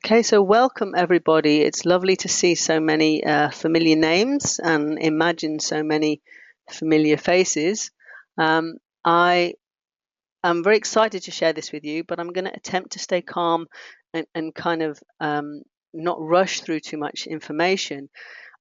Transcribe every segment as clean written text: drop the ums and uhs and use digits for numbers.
Okay, so welcome everybody. It's lovely to see so many familiar names and imagine so many familiar faces. I am very excited to share this with you, but I'm going to attempt to stay calm and kind of not rush through too much information.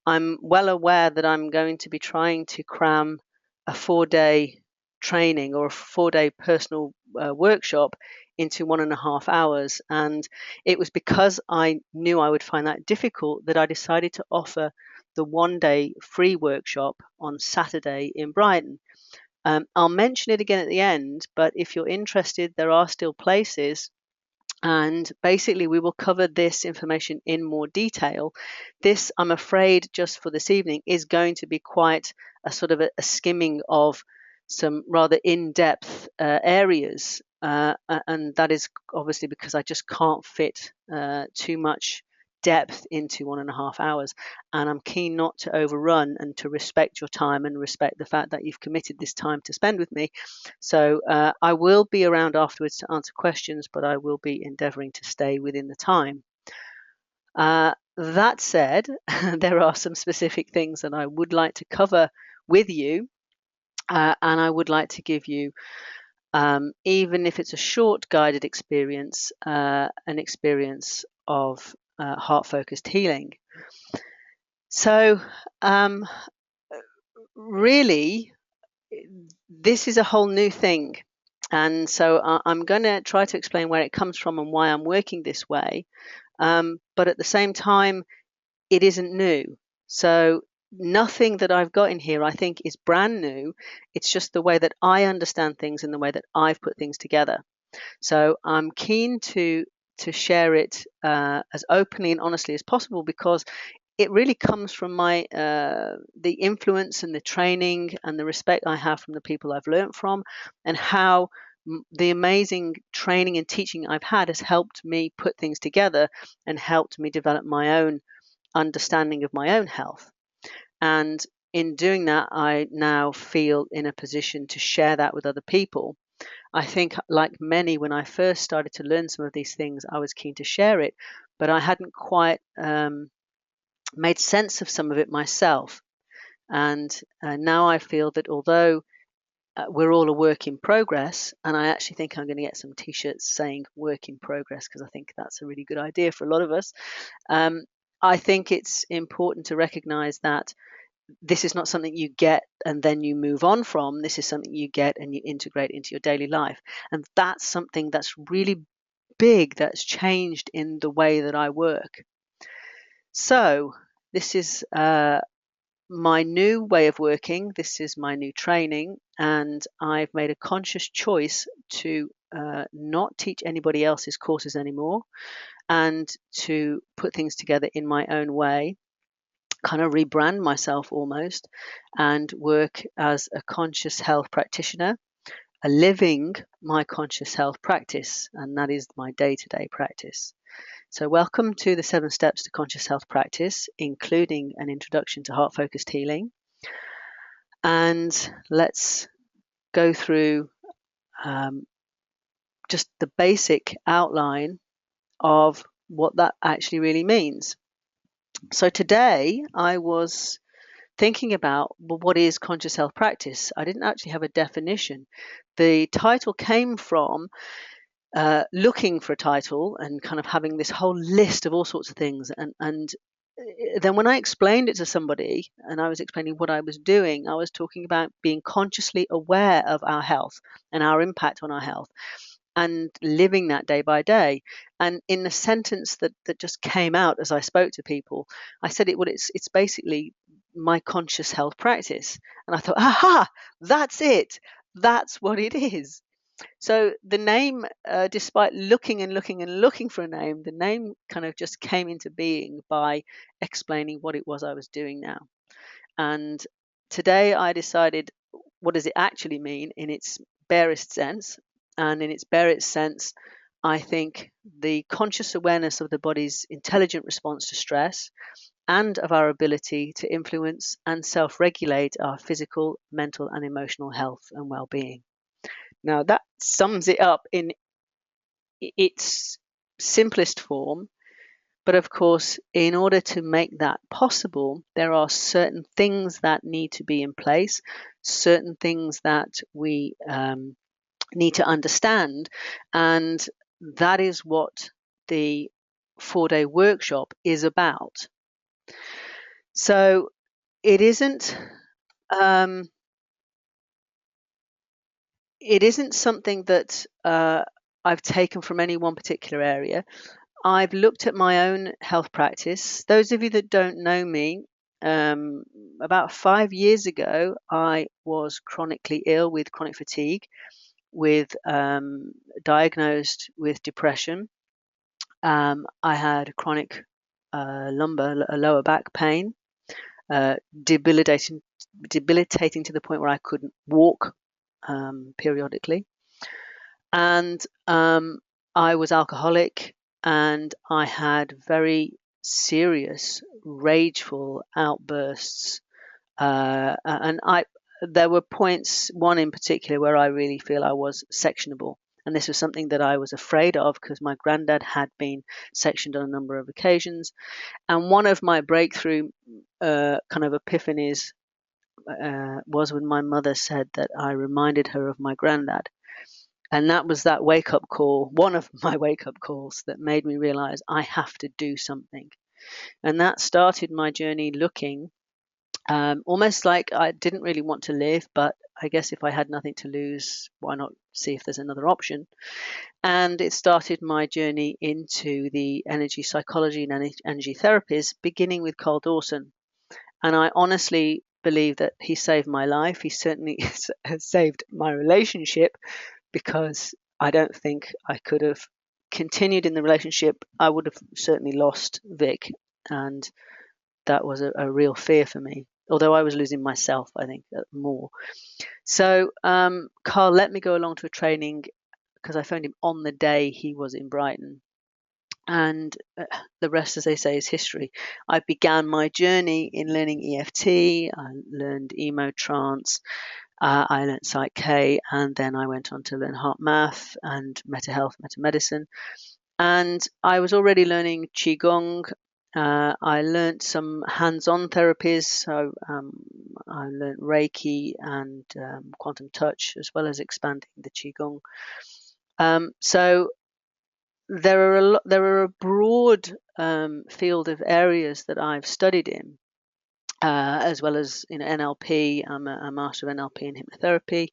I'm well aware that I'm going to be trying to cram a 4-day training or a 4-day personal workshop into 1.5 hours. And it was because I knew I would find that difficult that I decided to offer the 1-day free workshop on Saturday in Brighton. I'll mention it again at the end, but if you're interested, there are still places. And basically, we will cover this information in more detail. This, I'm afraid, just for this evening, is going to be quite a sort of a skimming of some rather in-depth areas. And that is obviously because I just can't fit too much depth into 1.5 hours. And I'm keen not to overrun and to respect your time and respect the fact that you've committed this time to spend with me. So I will be around afterwards to answer questions, but I will be endeavoring to stay within the time. That said, there are some specific things that I would like to cover with you, and I would like to give you, even if it's a short guided experience, an experience of heart-focused healing. So really, this is a whole new thing. And so I'm going to try to explain where it comes from and why I'm working this way. But at the same time, it isn't new. So nothing that I've got in here, I think, is brand new. It's just the way that I understand things and the way that I've put things together. So I'm keen to share it as openly and honestly as possible, because it really comes from my the influence and the training and the respect I have from the people I've learned from, and how the amazing training and teaching I've had has helped me put things together and helped me develop my own understanding of my own health. And in doing that, I now feel in a position to share that with other people. I think, like many, when I first started to learn some of these things, I was keen to share it, but I hadn't quite made sense of some of it myself. And now I feel that although we're all a work in progress, and I actually think I'm going to get some t-shirts saying work in progress, because I think that's a really good idea for a lot of us. I think it's important to recognize that this is not something you get and then you move on from. This is something you get and you integrate into your daily life. And that's something that's really big, that's changed in the way that I work. So this is my new way of working. This is my new training, and I've made a conscious choice to not teach anybody else's courses anymore, and to put things together in my own way, kind of rebrand myself almost, and work as a conscious health practitioner, living my conscious health practice, and that is my day-to-day practice. So welcome to the 7 steps to conscious health practice, including an introduction to heart-focused healing. And let's go through just the basic outline of what that actually really means. So today I was thinking about, well, what is conscious health practice? I didn't actually have a definition. The title came from looking for a title and kind of having this whole list of all sorts of things. And then when I explained it to somebody and I was explaining what I was doing, I was talking about being consciously aware of our health and our impact on our health, and living that day by day. And in the sentence that just came out as I spoke to people, I said it's basically my conscious health practice. And I thought, aha, that's it. That's what it is. So the name, despite looking and looking and looking for a name, the name kind of just came into being by explaining what it was I was doing now. And today I decided, what does it actually mean in its barest sense? And in its barest sense, I think the conscious awareness of the body's intelligent response to stress, and of our ability to influence and self-regulate our physical, mental, and emotional health and well-being. Now, that sums it up in its simplest form. But of course, in order to make that possible, there are certain things that need to be in place, certain things that we need to understand. And that is what the 4-day workshop is about. So it isn't um, something that I've taken from any one particular area. I've looked at my own health practice. Those of you that don't know me, about 5 years ago, I was chronically ill with chronic fatigue, with diagnosed with depression. I had chronic lower back pain, uh, debilitating, debilitating to the point where I couldn't walk periodically. And I was alcoholic, and I had very serious, rageful outbursts. And there were points, one in particular, where I really feel I was sectionable. And this was something that I was afraid of because my granddad had been sectioned on a number of occasions. And one of my breakthrough kind of epiphanies was when my mother said that I reminded her of my granddad. And that was that wake up call, one of my wake up calls that made me realize I have to do something. And that started my journey looking almost like I didn't really want to live, but I guess if I had nothing to lose, why not see if there's another option? And it started my journey into the energy psychology and energy therapies, beginning with Carl Dawson. And I honestly believe that he saved my life. He certainly has saved my relationship, because I don't think I could have continued in the relationship. I would have certainly lost Vic, and that was a real fear for me. Although I was losing myself, I think, more. So Carl let me go along to a training because I phoned him on the day he was in Brighton. And the rest, as they say, is history. I began my journey in learning EFT. I learned emo trance. I learned Psych K, and then I went on to learn HeartMath and Meta Health, Meta Medicine. And I was already learning Qigong. I learned some hands-on therapies. So I learned Reiki and quantum touch, as well as expanding the Qigong. So there are a broad field of areas that I've studied in, as well as NLP. I'm a master of NLP and hypnotherapy,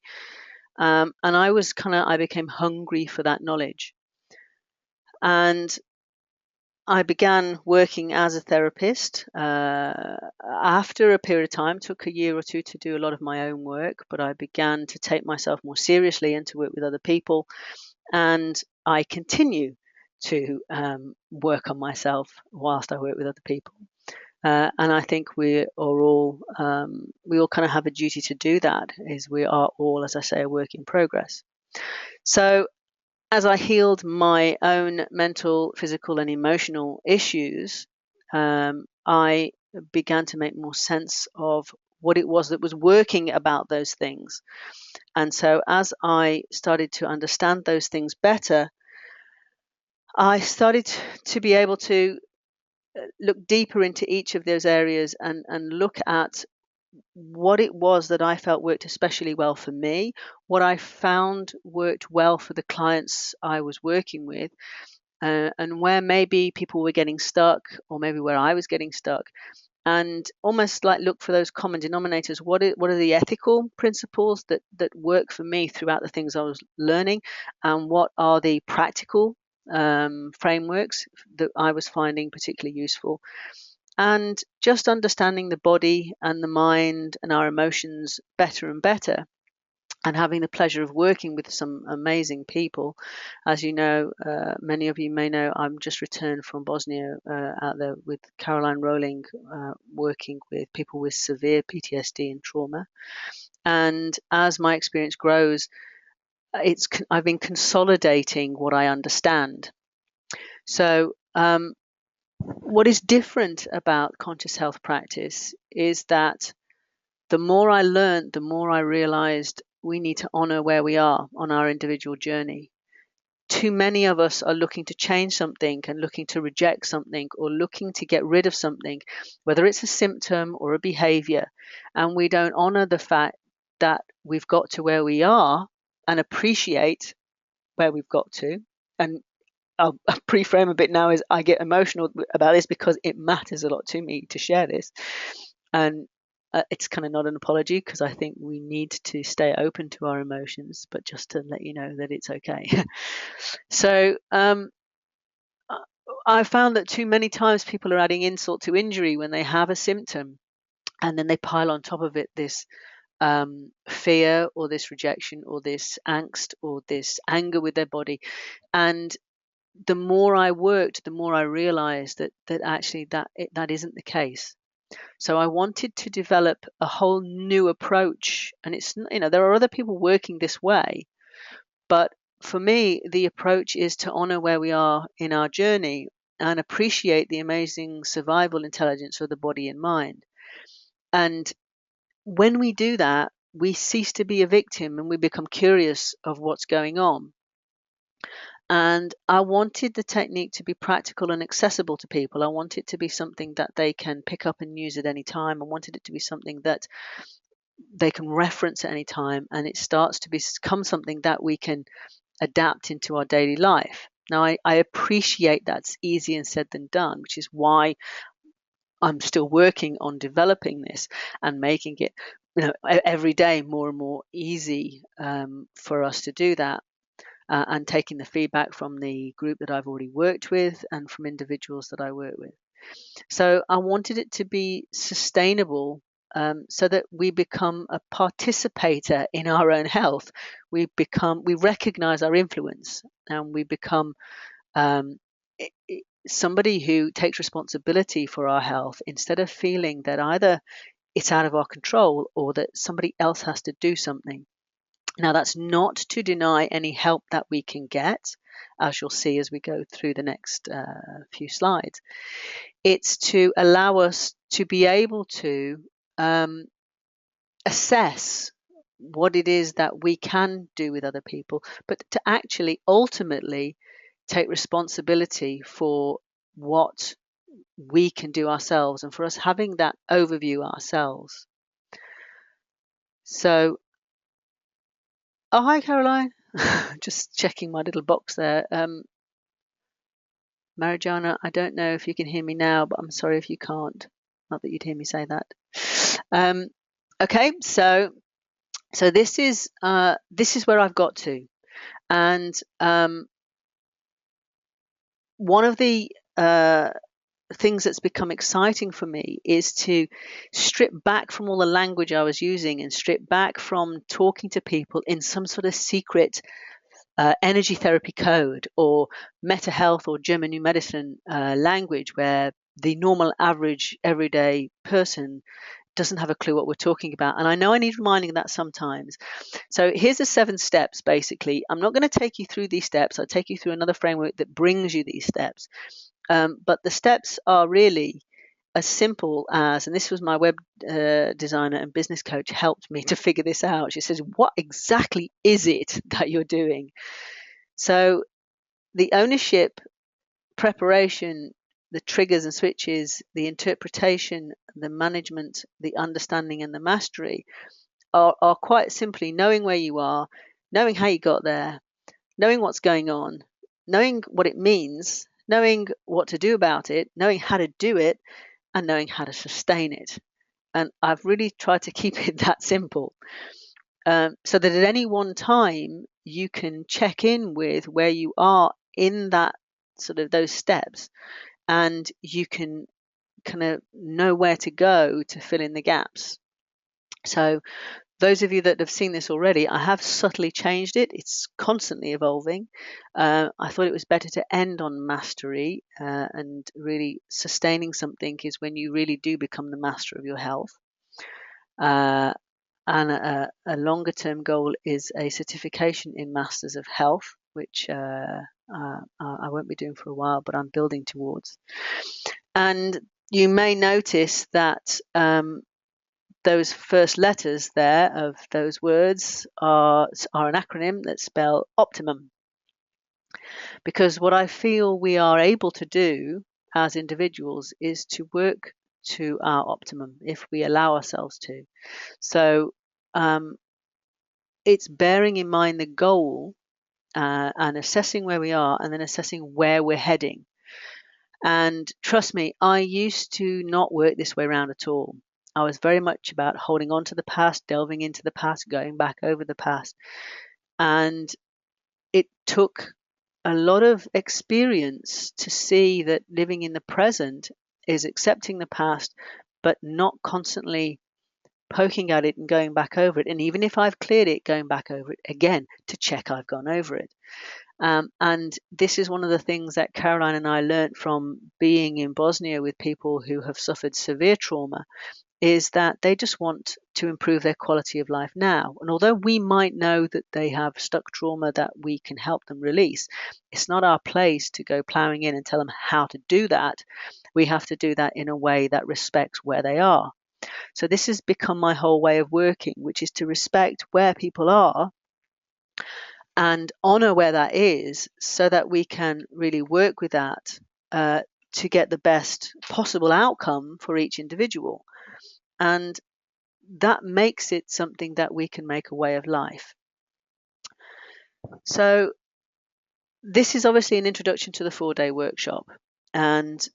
and I became hungry for that knowledge, and I began working as a therapist. After a period of time, took a year or two to do a lot of my own work, but I began to take myself more seriously and to work with other people, and I continue to work on myself whilst I work with other people. And I think we all kind of have a duty to do that. Is we are all, as I say, a work in progress. So as I healed my own mental, physical, and emotional issues, I began to make more sense of what it was that was working about those things. And so as I started to understand those things better, I started to be able to look deeper into each of those areas and look at what it was that I felt worked especially well for me, what I found worked well for the clients I was working with, and where maybe people were getting stuck, or maybe where I was getting stuck, and almost like look for those common denominators. What are the ethical principles that work for me throughout the things I was learning, and what are the practical frameworks that I was finding particularly useful. And just understanding the body and the mind and our emotions better and better, and having the pleasure of working with some amazing people. As you know, many of you may know, I'm just returned from Bosnia, out there with Caroline Rowling, working with people with severe PTSD and trauma. And as my experience grows, I've been consolidating what I understand. So what is different about conscious health practice is that the more I learned, the more I realized we need to honor where we are on our individual journey. too many of us are looking to change something and looking to reject something or looking to get rid of something, whether it's a symptom or a behavior, and we don't honor the fact that we've got to where we are and appreciate where we've got to. And I'll pre-frame a bit now is I get emotional about this because it matters a lot to me to share this. And it's kind of not an apology, because I think we need to stay open to our emotions, but just to let you know that it's okay. So I found that too many times people are adding insult to injury when they have a symptom, and then they pile on top of it this fear or this rejection or this angst or this anger with their body. And the more I worked, the more I realized that actually that isn't the case. So I wanted to develop a whole new approach, and it's, there are other people working this way, but for me the approach is to honor where we are in our journey and appreciate the amazing survival intelligence of the body and mind. And when we do that, we cease to be a victim and we become curious of what's going on. And I wanted the technique to be practical and accessible to people. I want it to be something that they can pick up and use at any time. I wanted it to be something that they can reference at any time, and it starts to become something that we can adapt into our daily life. Now, I appreciate that's easier said than done, which is why I'm still working on developing this and making it, every day more and more easy for us to do that. And taking the feedback from the group that I've already worked with and from individuals that I work with. So I wanted it to be sustainable, so that we become a participator in our own health. We recognize our influence, and we become somebody who takes responsibility for our health, instead of feeling that either it's out of our control or that somebody else has to do something. Now, that's not to deny any help that we can get, as you'll see as we go through the next few slides. It's to allow us to be able to assess what it is that we can do with other people, but to actually ultimately take responsibility for what we can do ourselves, and for us having that overview ourselves. So, oh, hi, Caroline. Just checking my little box there. Marijana, I don't know if you can hear me now, but I'm sorry if you can't. Not that you'd hear me say that. Okay, so this is where I've got to, and one of the things that's become exciting for me is to strip back from all the language I was using and strip back from talking to people in some sort of secret energy therapy code or meta health or German new medicine language, where the normal average everyday person doesn't have a clue what we're talking about. And I know I need reminding of that sometimes. So here's the 7 steps, basically. I'm not going to take you through these steps. I'll take you through another framework that brings you these steps. But the steps are really as simple as, and this was my web designer and business coach helped me to figure this out. She says, what exactly is it that you're doing? So the ownership, preparation, the triggers and switches, the interpretation, the management, the understanding, and the mastery are quite simply knowing where you are, knowing how you got there, knowing what's going on, knowing what it means, knowing what to do about it, knowing how to do it, and knowing how to sustain it. And I've really tried to keep it that simple, so that at any one time you can check in with where you are in that sort of those steps, and you can kind of know where to go to fill in the gaps. So those of you that have seen this already, I have subtly changed it. It's constantly evolving. I thought it was better to end on mastery, and really sustaining something is when you really do become the master of your health. And a longer term goal is a certification in Masters of Health, which I won't be doing for a while, but I'm building towards. And you may notice that those first letters there of those words are an acronym that spell Optimum. Because what I feel we are able to do as individuals is to work to our optimum if we allow ourselves to. So um, it's bearing in mind the goal and assessing where we are and then assessing where we're heading. And trust me, I used to not work this way around at all. I was very much about holding on to the past, delving into the past, going back over the past. And it took a lot of experience to see that living in the present is accepting the past, but not constantly poking at it and going back over it. And even if I've cleared it, going back over it again to check I've gone over it. And this is one of the things that Caroline and I learned from being in Bosnia with people who have suffered severe trauma, is that they just want to improve their quality of life now. And although we might know that they have stuck trauma that we can help them release, it's not our place to go plowing in and tell them how to do that. We have to do that in a way that respects where they are. So this has become my whole way of working, which is to respect where people are and honor where that is so that we can really work with that to get the best possible outcome for each individual. And that makes it something that we can make a way of life. So this is obviously an introduction to the 4-day workshop. And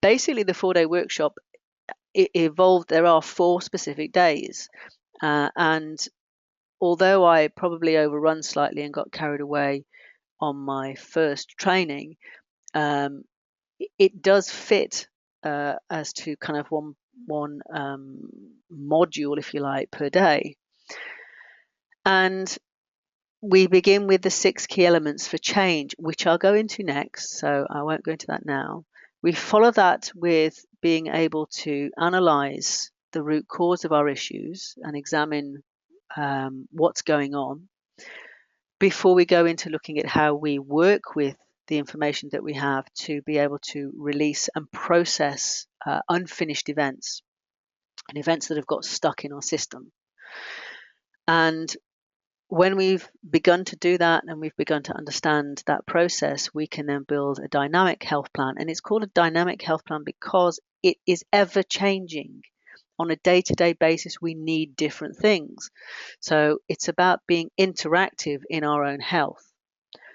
basically the 4-day workshop, it evolved. There are 4 specific days. And although I probably overrun slightly and got carried away on my first training, it does fit as to kind of one module, if you like, per day. And we begin with the 6 key elements for change, which I'll go into next, so I won't go into that now. We follow that with being able to analyze the root cause of our issues and examine what's going on before we go into looking at how we work with the information that we have to be able to release and process unfinished events and events that have got stuck in our system. And when we've begun to do that and we've begun to understand that process, we can then build a dynamic health plan. And it's called a dynamic health plan because it is ever changing. On a day-to-day basis, we need different things. So it's about being interactive in our own health.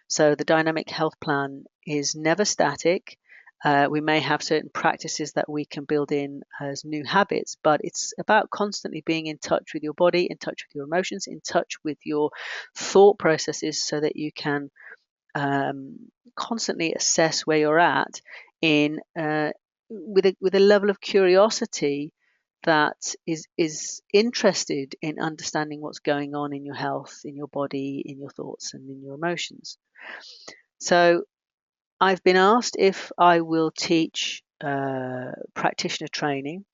So the dynamic health plan is never static. We may have certain practices that we can build in as new habits, but it's about constantly being in touch with your body, in touch with your emotions, in touch with your thought processes so that you can constantly assess where you're at in with a level of curiosity that is interested in understanding what's going on in your health, in your body, in your thoughts, and in your emotions. So I've been asked if I will teach practitioner training.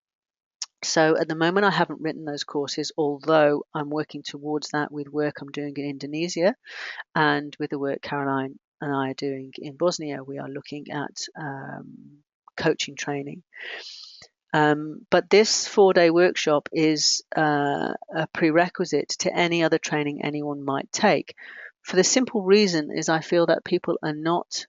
So at the moment, I haven't written those courses, although I'm working towards that with work I'm doing in Indonesia and with the work Caroline and I are doing in Bosnia. We are looking at coaching training. But this 4-day workshop is a prerequisite to any other training anyone might take. For the simple reason is I feel that people are not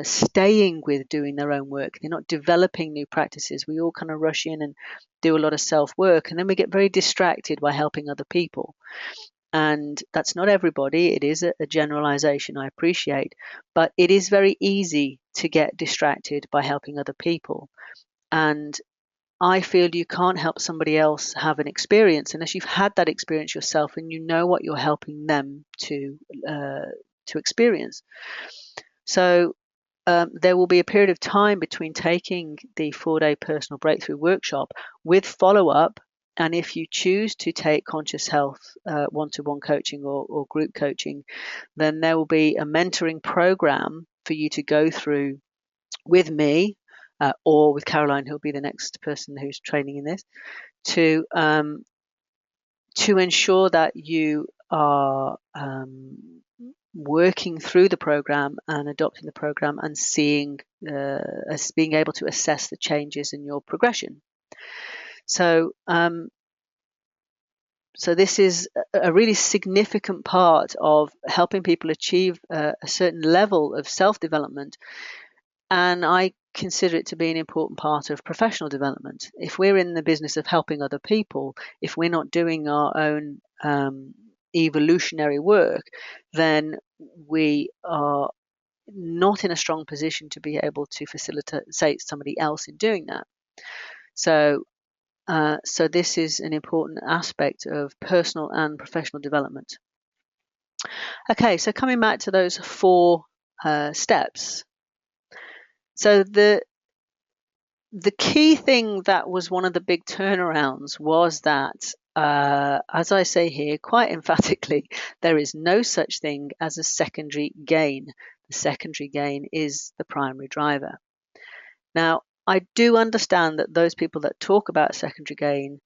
staying with doing their own work. They're not developing new practices. We all kind of rush in and do a lot of self-work, and then we get very distracted by helping other people. And that's not everybody. It is a generalization, I appreciate, but it is very easy to get distracted by helping other people. And I feel you can't help somebody else have an experience unless you've had that experience yourself and you know what you're helping them to experience. So there will be a period of time between taking the 4-day personal breakthrough workshop with follow-up. And if you choose to take conscious health one-to-one coaching or group coaching, then there will be a mentoring program for you to go through with me or with Caroline, who'll be the next person who's training in this, to ensure that you are working through the program and adopting the program and seeing as being able to assess the changes in your progression. So So this is a really significant part of helping people achieve a certain level of self-development. And I consider it to be an important part of professional development. If we're in the business of helping other people, if we're not doing our own evolutionary work, then we are not in a strong position to be able to facilitate somebody else in doing that. So this is an important aspect of personal and professional development. Okay, so coming back to those 4 steps. So the key thing that was one of the big turnarounds was that, as I say here quite emphatically, there is no such thing as a secondary gain. The secondary gain is the primary driver. Now, I do understand that those people that talk about secondary gain,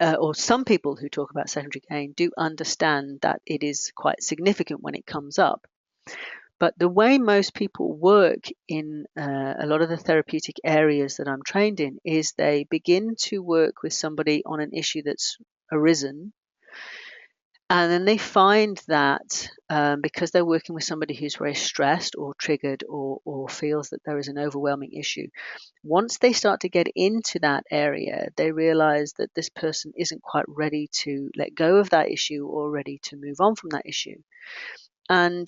or some people who talk about secondary gain, do understand that it is quite significant when it comes up. But the way most people work in a lot of the therapeutic areas that I'm trained in is they begin to work with somebody on an issue that's arisen. And then they find that because they're working with somebody who's very stressed or triggered or feels that there is an overwhelming issue, once they start to get into that area, they realize that this person isn't quite ready to let go of that issue or ready to move on from that issue. And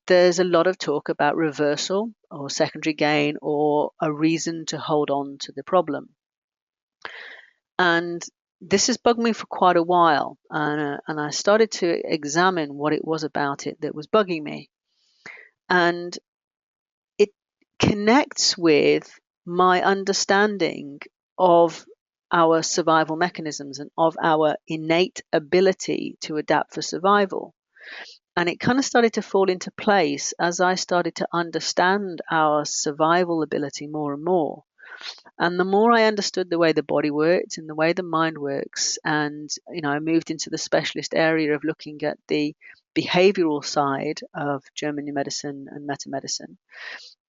there's a lot of talk about reversal or secondary gain or a reason to hold on to the problem. And this has bugged me for quite a while. And I started to examine what it was about it that was bugging me. And it connects with my understanding of our survival mechanisms and of our innate ability to adapt for survival. And it kind of started to fall into place as I started to understand our survival ability more and more. And the more I understood the way the body worked and the way the mind works, and I moved into the specialist area of looking at the behavioral side of German medicine and metamedicine,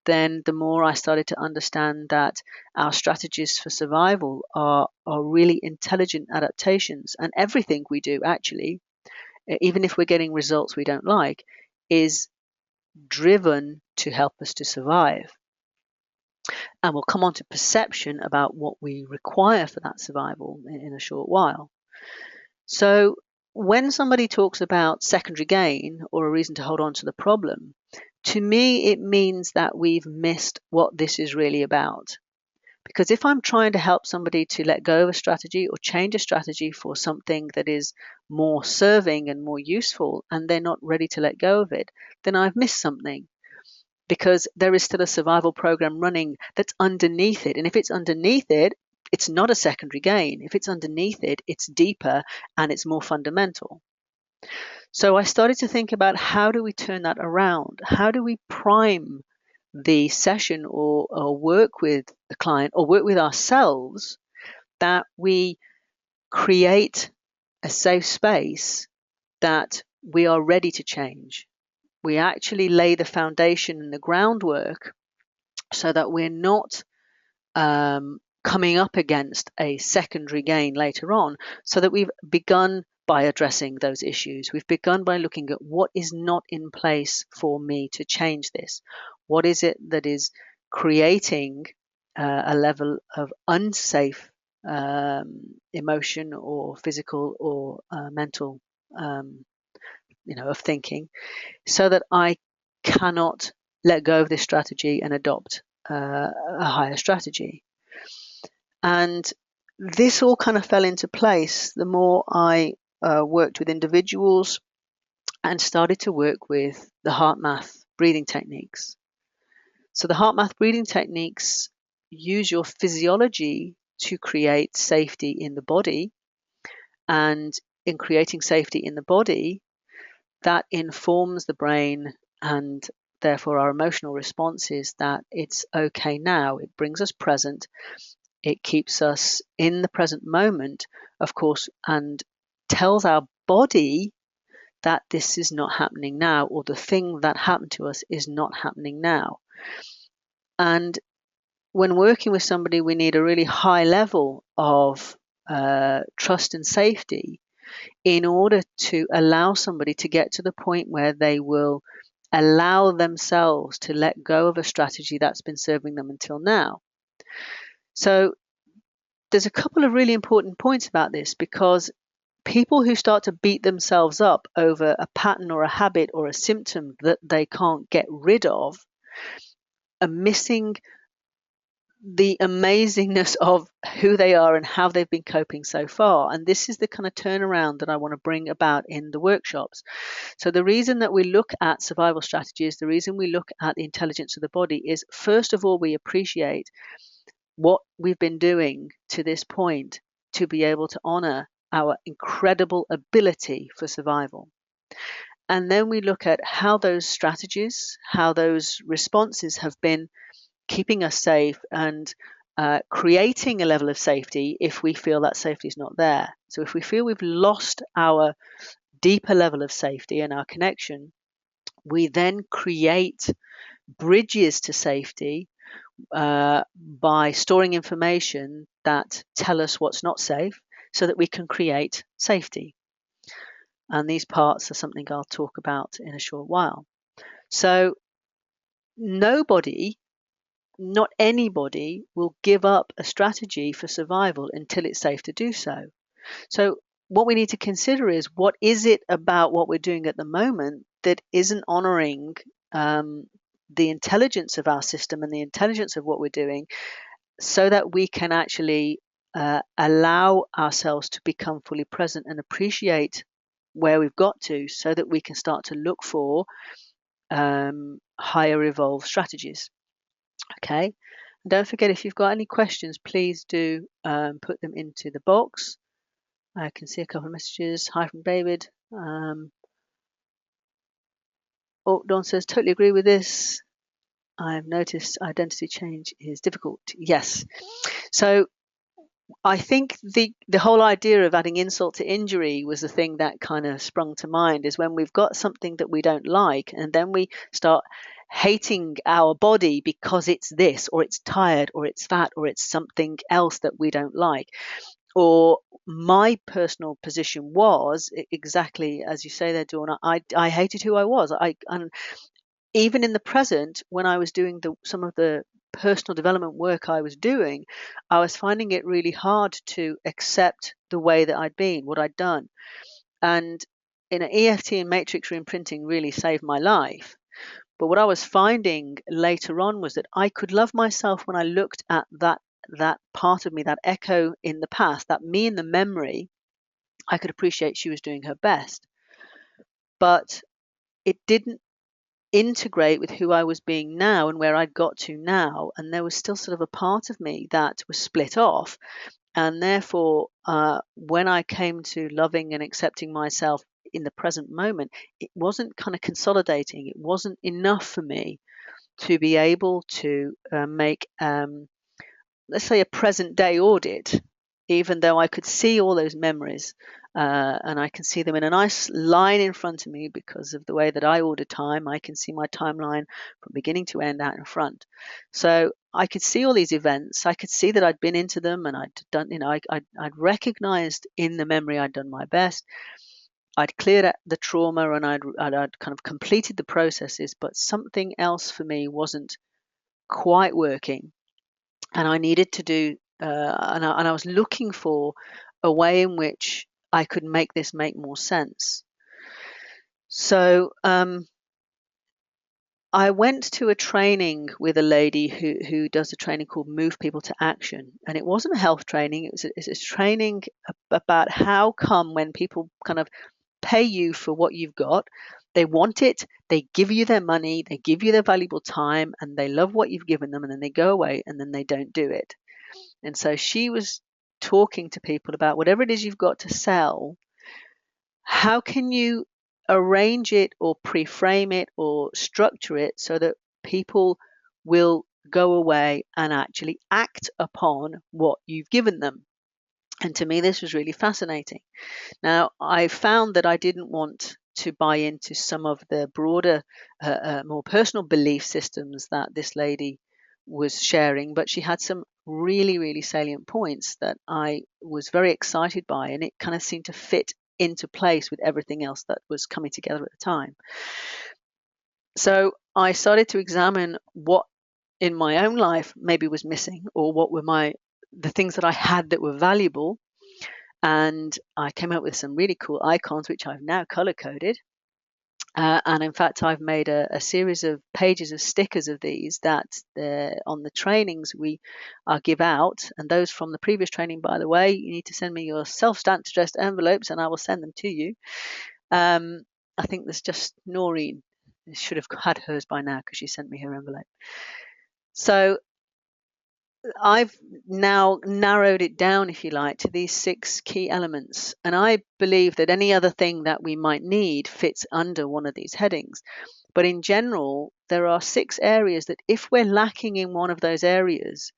then the more I started to understand that our strategies for survival are really intelligent adaptations, and everything we do actually, even if we're getting results we don't like, is driven to help us to survive. And we'll come on to perception about what we require for that survival in a short while. So when somebody talks about secondary gain or a reason to hold on to the problem, to me it means that we've missed what this is really about. Because if I'm trying to help somebody to let go of a strategy or change a strategy for something that is more serving and more useful, and they're not ready to let go of it, then I've missed something. Because there is still a survival program running that's underneath it. And if it's underneath it, it's not a secondary gain. If it's underneath it, it's deeper and it's more fundamental. So I started to think about, how do we turn that around? How do we prime the session or work with the client or work with ourselves that we create a safe space that we are ready to change? We actually lay the foundation and the groundwork so that we're not coming up against a secondary gain later on, so that we've begun by addressing those issues. We've begun by looking at what is not in place for me to change this. What is it that is creating a level of unsafe emotion or physical or mental, of thinking, so that I cannot let go of this strategy and adopt a higher strategy. And this all kind of fell into place the more I worked with individuals and started to work with the HeartMath breathing techniques. So the HeartMath breathing techniques use your physiology to create safety in the body. And in creating safety in the body, that informs the brain and therefore our emotional responses that it's okay now. It brings us present. It keeps us in the present moment, of course, and tells our body that this is not happening now, or the thing that happened to us is not happening now. And when working with somebody, we need a really high level of trust and safety in order to allow somebody to get to the point where they will allow themselves to let go of a strategy that's been serving them until now. So there's a couple of really important points about this, because people who start to beat themselves up over a pattern or a habit or a symptom that they can't get rid of are missing the amazingness of who they are and how they've been coping so far. And this is the kind of turnaround that I want to bring about in the workshops. So the reason that we look at survival strategies, the reason we look at the intelligence of the body is, first of all, we appreciate what we've been doing to this point to be able to honor our incredible ability for survival. And then we look at how those strategies, how those responses have been keeping us safe and creating a level of safety if we feel that safety is not there. So if we feel we've lost our deeper level of safety and our connection, we then create bridges to safety by storing information that tell us what's not safe so that we can create safety. And these parts are something I'll talk about in a short while. So nobody, not anybody, will give up a strategy for survival until it's safe to do so. So what we need to consider is, what is it about what we're doing at the moment that isn't honoring the intelligence of our system and the intelligence of what we're doing, so that we can actually allow ourselves to become fully present and appreciate where we've got to, so that we can start to look for higher evolved strategies. Okay. And don't forget, if you've got any questions, please do put them into the box. I can see a couple of messages. Hi from David. Dawn says, totally agree with this. I've noticed identity change is difficult. Yes. So I think the whole idea of adding insult to injury was the thing that kind of sprung to mind, is when we've got something that we don't like and then we start hating our body because it's this, or it's tired, or it's fat, or it's something else that we don't like. Or my personal position was exactly as you say there, Dawn. I hated who I was. And even in the present, when I was doing some of the personal development work I was doing, I was finding it really hard to accept the way that I'd been, what I'd done. And in an EFT and matrix reimprinting really saved my life. But what I was finding later on was that I could love myself when I looked at that part of me, that echo in the past, that me in the memory. I could appreciate she was doing her best. But it didn't integrate with who I was being now and where I'd got to now. And there was still sort of a part of me that was split off. And therefore, when I came to loving and accepting myself in the present moment, it wasn't kind of consolidating. It wasn't enough for me to be able to make, let's say, a present day audit, even though I could see all those memories and I can see them in a nice line in front of me because of the way that I order time. I can see my timeline from beginning to end out in front. So I could see all these events. I could see that I'd been into them and I'd done, I'd recognized in the memory I'd done my best. I'd cleared the trauma and I'd kind of completed the processes, but something else for me wasn't quite working. And I needed to do, and I was looking for a way in which I could make this make more sense. So I went to a training with a lady who does a training called Move People to Action. And it wasn't a health training. It's a training about how come when people kind of pay you for what you've got, they want it, they give you their money, they give you their valuable time, and they love what you've given them, and then they go away and then they don't do it. And so she was talking to people about whatever it is you've got to sell, how can you arrange it or pre-frame it or structure it so that people will go away and actually act upon what you've given them. And to me, this was really fascinating. Now, I found that I didn't want to buy into some of the broader, more personal belief systems that this lady was sharing, but she had some really, really salient points that I was very excited by, and it kind of seemed to fit into place with everything else that was coming together at the time. So I started to examine what in my own life maybe was missing, or what were the things that I had that were valuable. And I came up with some really cool icons, which I've now color coded. And in fact, I've made a series of pages of stickers of these that on the trainings we give out. And those from the previous training, by the way, you need to send me your self-stamped addressed envelopes and I will send them to you. I think there's just Noreen. Should have had hers by now because she sent me her envelope. So I've now narrowed it down, if you like, to these 6 key elements. And I believe that any other thing that we might need fits under one of these headings. But in general, there are 6 areas that if we're lacking in one of those areas,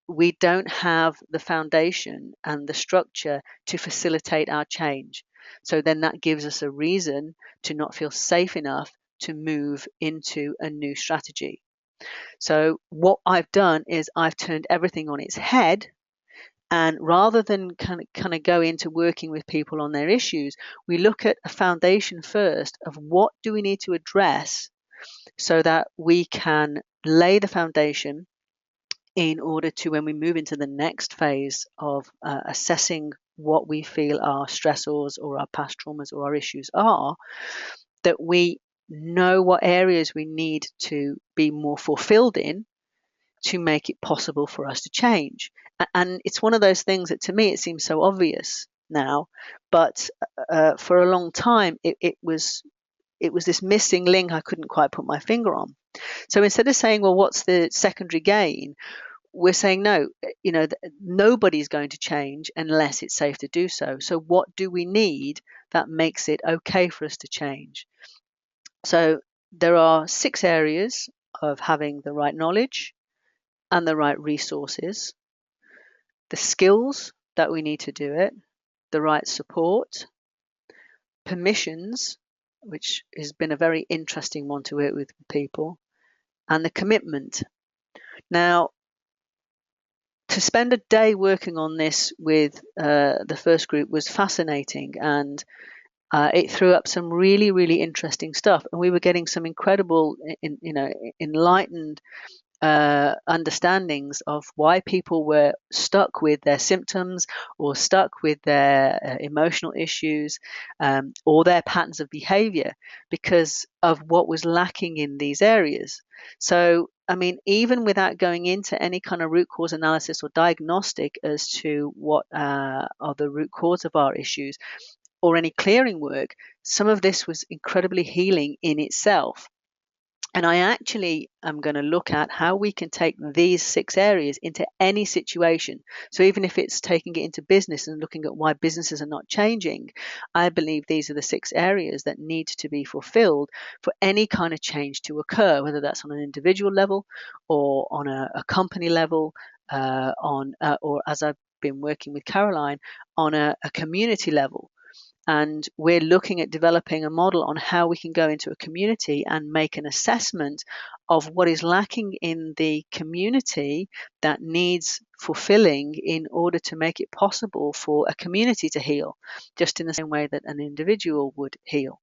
we don't have the foundation and the structure to facilitate our change. So then that gives us a reason to not feel safe enough to move into a new strategy. So what I've done is I've turned everything on its head, and rather than kind of go into working with people on their issues, we look at a foundation first of what do we need to address so that we can lay the foundation in order to, when we move into the next phase of assessing what we feel our stressors or our past traumas or our issues are, that we know what areas we need to be more fulfilled in to make it possible for us to change. And it's one of those things that to me it seems so obvious now, but for a long time it was this missing link I couldn't quite put my finger on. So instead of saying, well, what's the secondary gain, we're saying no, nobody's going to change unless it's safe to do so. So what do we need that makes it okay for us to change? So there are 6 areas of having the right knowledge and the right resources, the skills that we need to do it, the right support, permissions, which has been a very interesting one to work with people, and the commitment. Now, to spend a day working on this with the first group was fascinating, and it threw up some really, really interesting stuff. And we were getting some incredible, enlightened understandings of why people were stuck with their symptoms or stuck with their emotional issues or their patterns of behavior because of what was lacking in these areas. So, I mean, even without going into any kind of root cause analysis or diagnostic as to what are the root cause of our issues or any clearing work, some of this was incredibly healing in itself. And I actually am going to look at how we can take these 6 areas into any situation. So even if it's taking it into business and looking at why businesses are not changing, I believe these are the 6 areas that need to be fulfilled for any kind of change to occur, whether that's on an individual level or on a company level, or as I've been working with Caroline, on a community level. And we're looking at developing a model on how we can go into a community and make an assessment of what is lacking in the community that needs fulfilling in order to make it possible for a community to heal, just in the same way that an individual would heal.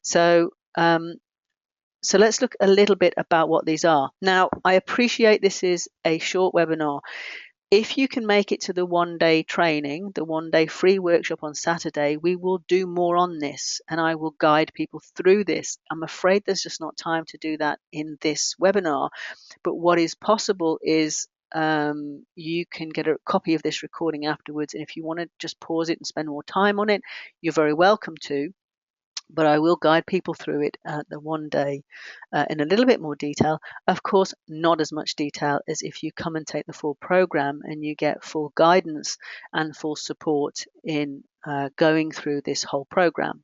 So let's look a little bit about what these are. Now, I appreciate this is a short webinar. If you can make it to the 1-day training, the 1-day free workshop on Saturday, we will do more on this and I will guide people through this. I'm afraid there's just not time to do that in this webinar. But what is possible is you can get a copy of this recording afterwards. And if you want to just pause it and spend more time on it, you're very welcome to. But I will guide people through it at the 1 day in a little bit more detail. Of course, not as much detail as if you come and take the full program and you get full guidance and full support in going through this whole program.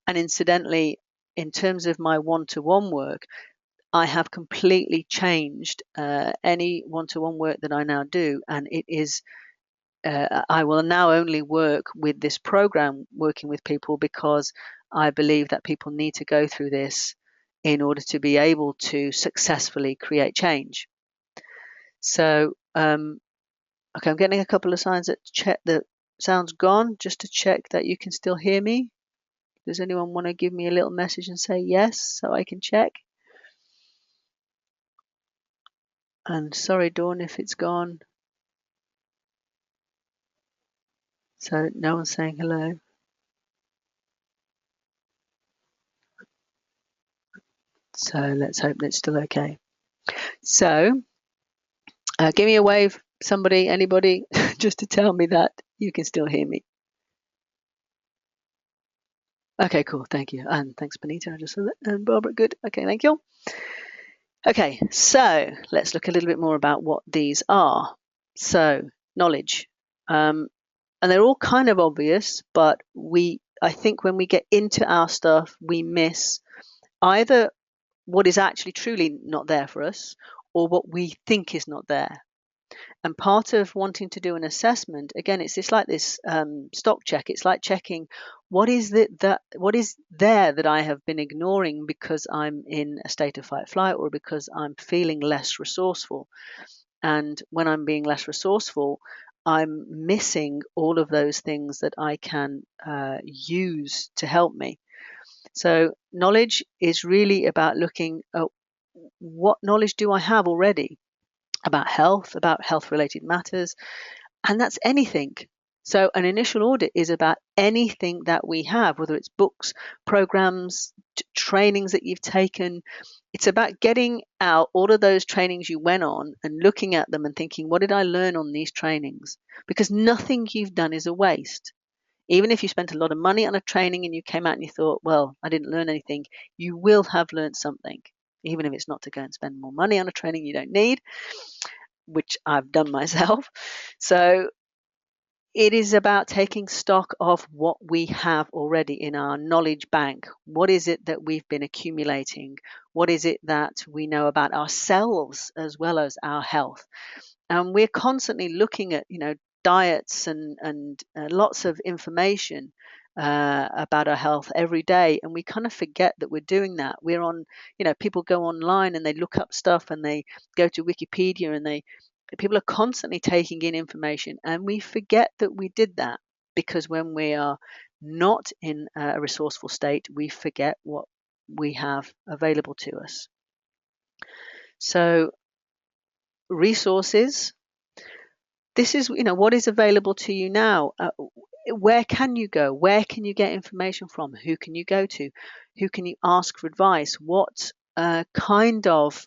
And incidentally, in terms of my one-to-one work, I have completely changed any one-to-one work that I now do, and it is I will now only work with this program, working with people, because I believe that people need to go through this in order to be able to successfully create change. So, okay, I'm getting a couple of signs that sound's gone, just to check that you can still hear me. Does anyone want to give me a little message and say yes so I can check? And sorry, Dawn, if it's gone. So no one's saying hello. So let's hope that's still okay. So give me a wave, somebody, anybody, just to tell me that you can still hear me. Okay, cool. Thank you. And thanks, Benita. I just saw that. And Barbara, good. Okay, thank you. Okay, so let's look a little bit more about what these are. So knowledge. And they're all kind of obvious, but I think when we get into our stuff, we miss either what is actually truly not there for us or what we think is not there. And part of wanting to do an assessment, again, it's just like this stock check. It's like checking what is there that I have been ignoring because I'm in a state of fight flight or because I'm feeling less resourceful. And when I'm being less resourceful, I'm missing all of those things that I can use to help me. So knowledge is really about looking at what knowledge do I have already about health related matters, and that's anything. So an initial audit is about anything that we have, whether it's books, programs, trainings that you've taken. It's about getting out all of those trainings you went on and looking at them and thinking, what did I learn on these trainings? Because nothing you've done is a waste. Even if you spent a lot of money on a training and you came out and you thought, well, I didn't learn anything, you will have learned something, even if it's not to go and spend more money on a training you don't need, which I've done myself. So it is about taking stock of what we have already in our knowledge bank. What is it that we've been accumulating? What is it that we know about ourselves as well as our health? And we're constantly looking at, diets and lots of information about our health every day, and we kind of forget that we're doing that. We're on, people go online and they look up stuff and they go to Wikipedia and people are constantly taking in information, and we forget that we did that because when we are not in a resourceful state, we forget what we have available to us. So resources, this is what is available to you now. Where can you go? Where can you get information from? Who can you go to? Who can you ask for advice? What kind of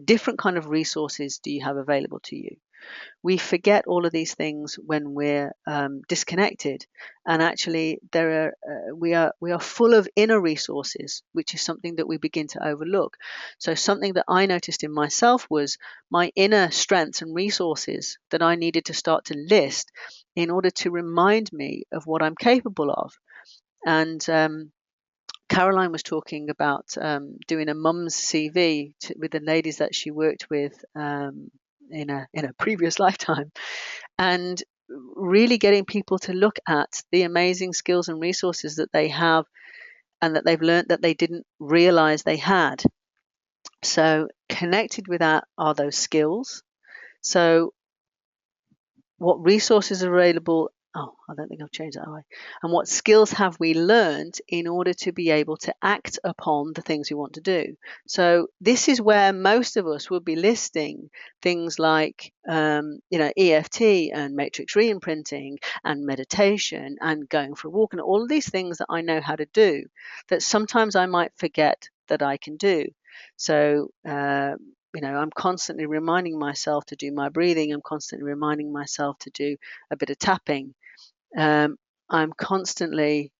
different kind of resources do you have available to you? We forget all of these things when we're disconnected, and actually we are full of inner resources, which is something that we begin to overlook. So something that I noticed in myself was my inner strengths and resources that I needed to start to list in order to remind me of what I'm capable of. And Caroline was talking about doing a mum's CV with the ladies that she worked with in a previous lifetime, and really getting people to look at the amazing skills and resources that they have and that they've learned that they didn't realize they had. So connected with that are those skills. So what resources are available? Oh, I don't think I've changed that way. And what skills have we learned in order to be able to act upon the things we want to do? So this is where most of us will be listing things like, EFT and matrix reimprinting and meditation and going for a walk and all of these things that I know how to do that sometimes I might forget that I can do. So, I'm constantly reminding myself to do my breathing. I'm constantly reminding myself to do a bit of tapping. I'm constantly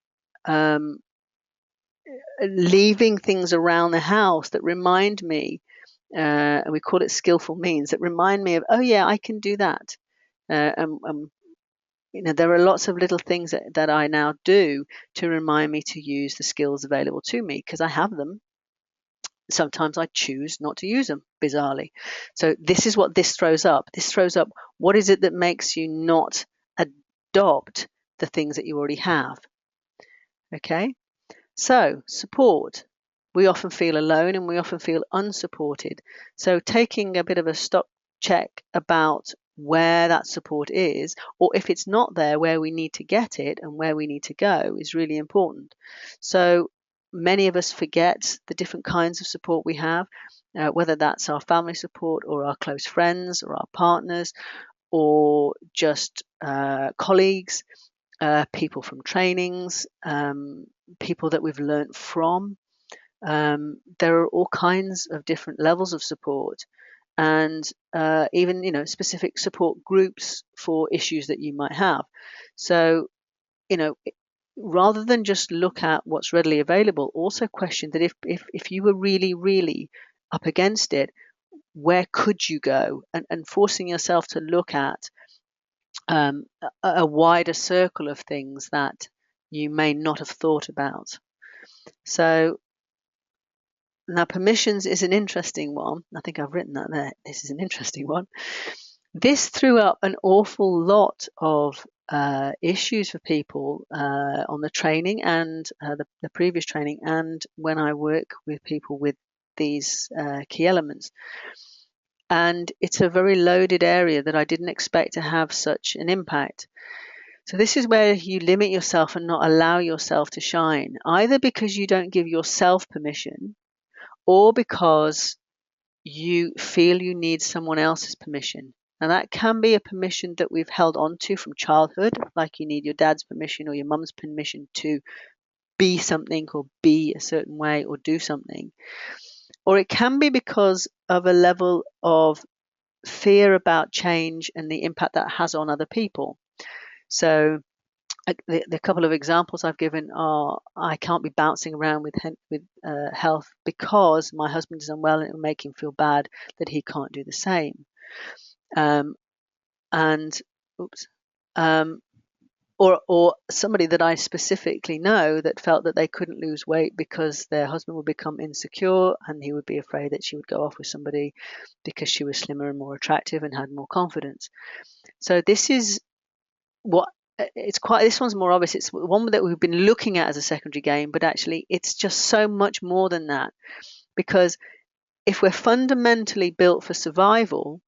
leaving things around the house that remind me, and we call it skillful means, that remind me of, oh yeah, I can do that. There are lots of little things that I now do to remind me to use the skills available to me because I have them. Sometimes I choose not to use them, bizarrely. So this is what this throws up. This throws up what is it that makes you not adopt the things that you already have. Okay, so support. We often feel alone and we often feel unsupported. So taking a bit of a stock check about where that support is, or if it's not there, where we need to get it and where we need to go is really important. So many of us forget the different kinds of support we have, whether that's our family support or our close friends or our partners or just colleagues, people from trainings, people that we've learnt from. There are all kinds of different levels of support, and even specific support groups for issues that you might have. So you know rather than just look at what's readily available, also question that if you were really up against it, where could you go, and forcing yourself to look at a wider circle of things that you may not have thought about. So now permissions is an interesting one. I think I've written that there. This is an interesting one. This threw up an awful lot of issues for people on the training and the previous training, and when I work with people with these key elements. And it's a very loaded area that I didn't expect to have such an impact. So this is where you limit yourself and not allow yourself to shine, either because you don't give yourself permission or because you feel you need someone else's permission. And that can be a permission that we've held on to from childhood, like you need your dad's permission or your mum's permission to be something or be a certain way or do something. Or it can be because of a level of fear about change and the impact that has on other people. So the couple of examples I've given are, I can't be bouncing around with health because my husband is unwell and it will make him feel bad that he can't do the same. Or somebody that I specifically know that felt that they couldn't lose weight because their husband would become insecure and he would be afraid that she would go off with somebody because she was slimmer and more attractive and had more confidence. So this is what this one's more obvious. It's one that we've been looking at as a secondary gain, but actually it's just so much more than that, because if we're fundamentally built for survival,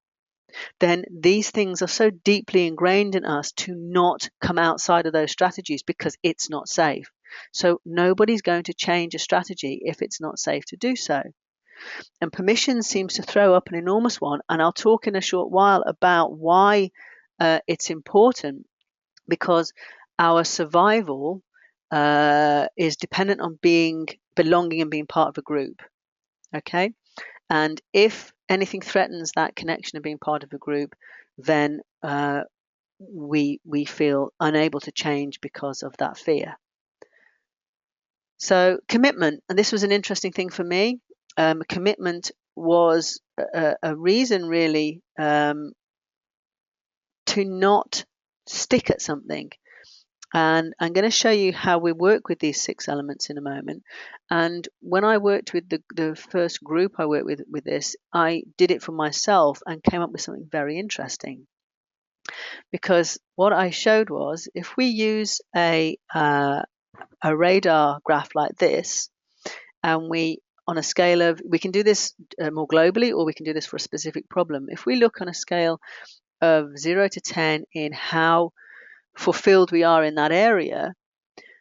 then these things are so deeply ingrained in us to not come outside of those strategies because it's not safe. So nobody's going to change a strategy if it's not safe to do so. And permission seems to throw up an enormous one, and I'll talk in a short while about why it's important, because our survival is dependent on belonging and being part of a group. Okay? And if anything threatens that connection of being part of a group, then we feel unable to change because of that fear. So commitment, and this was an interesting thing for me. Commitment was a reason really to not stick at something. And I'm going to show you how we work with these 6 elements in a moment. And when I worked with the first group I worked with this, I did it for myself and came up with something very interesting. Because what I showed was, if we use a radar graph like this, and we can do this more globally, or we can do this for a specific problem. If we look on a scale of 0 to 10 in how fulfilled we are in that area,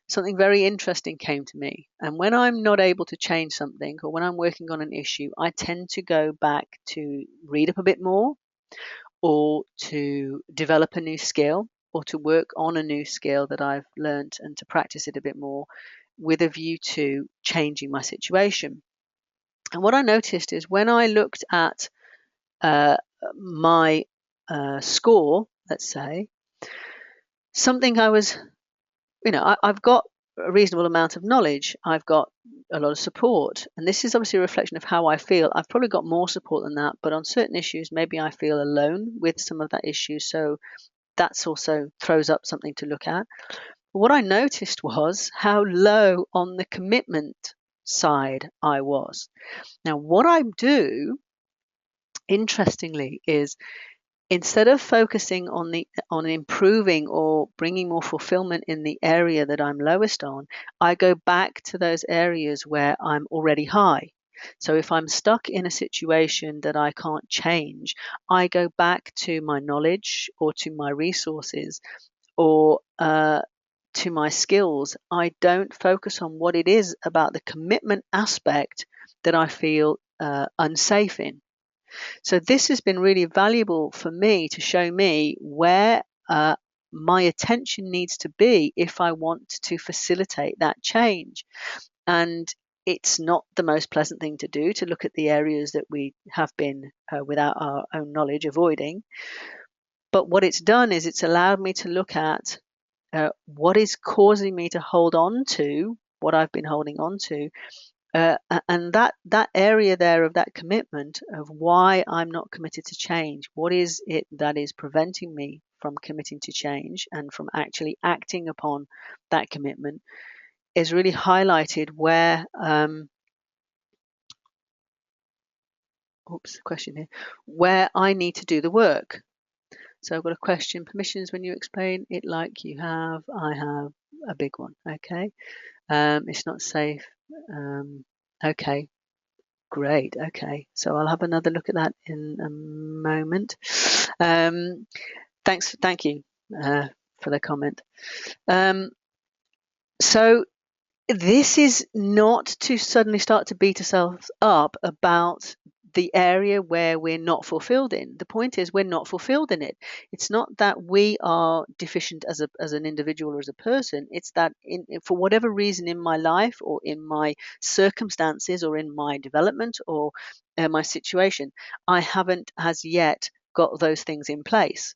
something very interesting came to me. And when I'm not able to change something, or when I'm working on an issue, I tend to go back to read up a bit more, or to develop a new skill, or to work on a new skill that I've learned and to practice it a bit more with a view to changing my situation. And what I noticed is when I looked at my score, let's say, something I've got a reasonable amount of knowledge. I've got a lot of support. And this is obviously a reflection of how I feel. I've probably got more support than that, but on certain issues, maybe I feel alone with some of that issue. So that's also throws up something to look at. What I noticed was how low on the commitment side I was. Now, what I do, interestingly, is instead of focusing on improving or bringing more fulfillment in the area that I'm lowest on, I go back to those areas where I'm already high. So if I'm stuck in a situation that I can't change, I go back to my knowledge or to my resources or to my skills. I don't focus on what it is about the commitment aspect that I feel unsafe in. So this has been really valuable for me to show me where my attention needs to be if I want to facilitate that change. And it's not the most pleasant thing to do, to look at the areas that we have been, without our own knowledge, avoiding. But what it's done is it's allowed me to look at what is causing me to hold on to what I've been holding on to. And that area there of that commitment of why I'm not committed to change, what is it that is preventing me from committing to change and from actually acting upon that commitment, is really highlighted where question here, where I need to do the work. So I've got a question: permissions when you explain it like you have, I have a big one. Okay. It's not safe. Okay, great. Okay, so I'll have another look at that in a moment. Thank you for the comment. So this is not to suddenly start to beat ourselves up about the area where we're not fulfilled in. The point is we're not fulfilled in it. It's not that we are deficient as an individual or as a person. It's that for whatever reason in my life or in my circumstances or in my development or my situation, I haven't as yet got those things in place.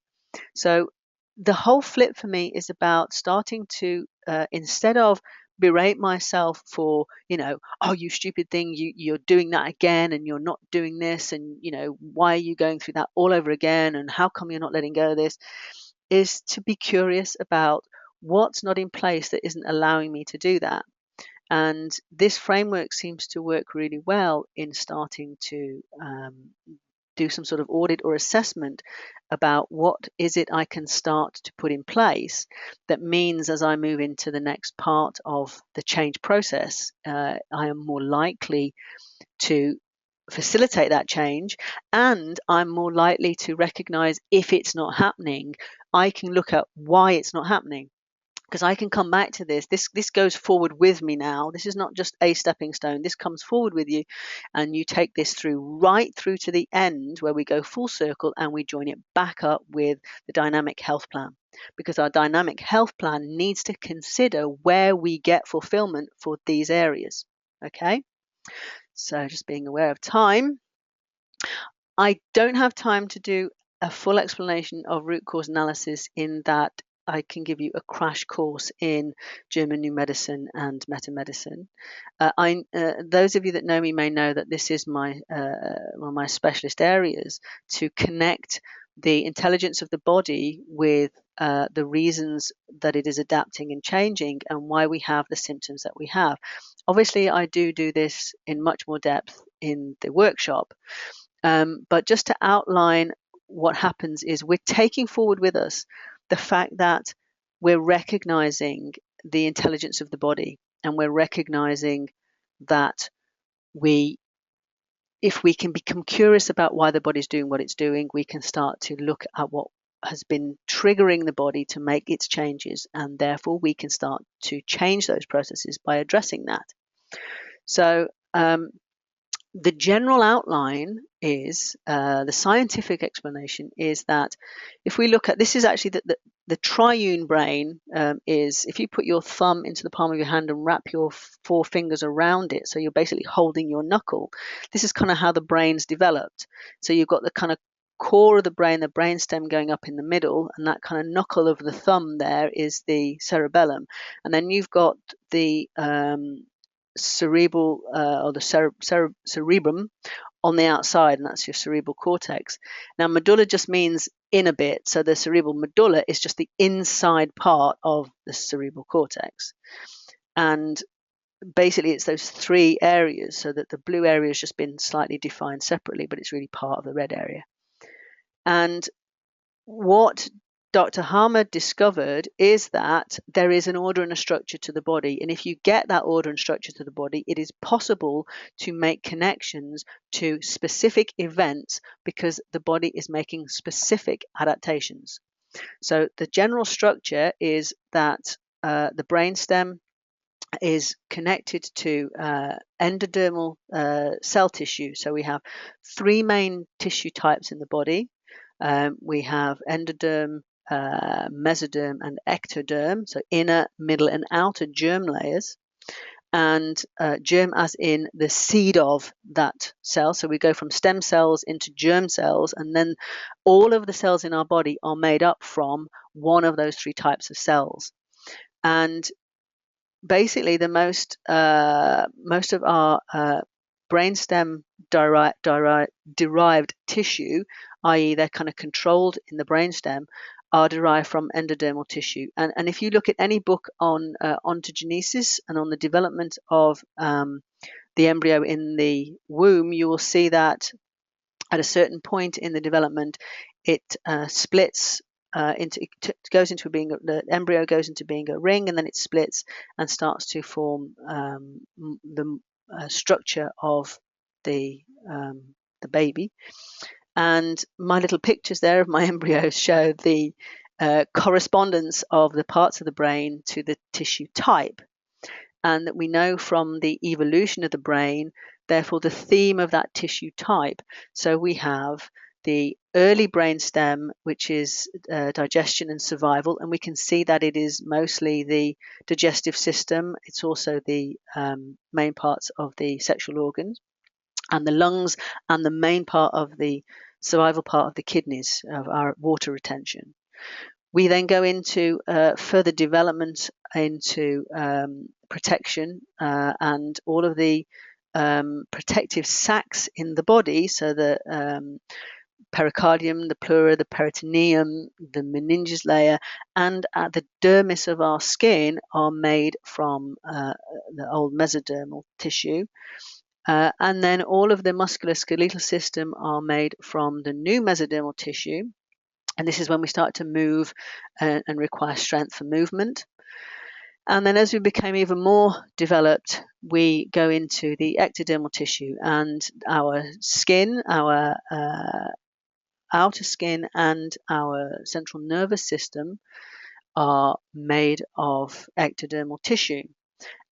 So the whole flip for me is about starting to, instead of berate myself for, oh, you stupid thing, you're doing that again and you're not doing this, and why are you going through that all over again, and how come you're not letting go of this, is to be curious about what's not in place that isn't allowing me to do that. And this framework seems to work really well in starting to do some sort of audit or assessment about what is it I can start to put in place that means as I move into the next part of the change process, I am more likely to facilitate that change, and I'm more likely to recognize if it's not happening, I can look at why it's not happening. Because I can come back to this goes forward with me now. This is not just a stepping stone. This comes forward with you, and you take this right through to the end where we go full circle and we join it back up with the dynamic health plan. Because our dynamic health plan needs to consider where we get fulfillment for these areas. Okay, so just being aware of time. I don't have time to do a full explanation of root cause analysis, in that I can give you a crash course in German New Medicine and Meta Medicine. Those of you that know me may know that this is one of my specialist areas, to connect the intelligence of the body with the reasons that it is adapting and changing, and why we have the symptoms that we have. Obviously, I do this in much more depth in the workshop. But just to outline what happens is we're taking forward with us the fact that we're recognizing the intelligence of the body, and we're recognizing that if we can become curious about why the body's doing what it's doing, we can start to look at what has been triggering the body to make its changes, and therefore we can start to change those processes by addressing that. So the general outline is, the scientific explanation is that if we look at, this is actually the triune brain, is if you put your thumb into the palm of your hand and wrap your four fingers around it, so you're basically holding your knuckle. This is kind of how the brain's developed. So you've got the kind of core of the brain, the brainstem going up in the middle, and that kind of knuckle of the thumb there is the cerebellum. And then you've got the cerebral or the cerebrum on the outside, and that's your cerebral cortex. Now, medulla just means inner bit, so the cerebral medulla is just the inside part of the cerebral cortex. And basically it's those three areas, so that the blue area has just been slightly defined separately, but it's really part of the red area. And what Dr. Harmer discovered is that there is an order and a structure to the body. And if you get that order and structure to the body, it is possible to make connections to specific events because the body is making specific adaptations. So the general structure is that the brainstem is connected to endodermal cell tissue. So we have three main tissue types in the body. We have endoderm, mesoderm, and ectoderm, so inner, middle, and outer germ layers. And germ as in the seed of that cell. So we go from stem cells into germ cells, and then all of the cells in our body are made up from one of those three types of cells. And basically, the most of our brainstem derived tissue, i.e., they're kind of controlled in the brainstem, are derived from endodermal tissue. And if you look at any book on ontogenesis and on the development of the embryo in the womb, you will see that at a certain point in the development, it splits goes into being the embryo goes into being a ring, and then it splits and starts to form the structure of the baby. And my little pictures there of my embryos show the correspondence of the parts of the brain to the tissue type, and that we know from the evolution of the brain, therefore the theme of that tissue type. So we have the early brainstem, which is digestion and survival, and we can see that it is mostly the digestive system. It's also the main parts of the sexual organs and the lungs, and the main part of the survival part of the kidneys, of our water retention. We then go into further development into protection and all of the protective sacs in the body. So the pericardium, the pleura, the peritoneum, the meninges layer, and the dermis of our skin are made from the old mesodermal tissue. And then all of the musculoskeletal system are made from the new mesodermal tissue. And this is when we start to move and require strength for movement. And then as we became even more developed, we go into the ectodermal tissue, and our skin, our outer skin, and our central nervous system are made of ectodermal tissue.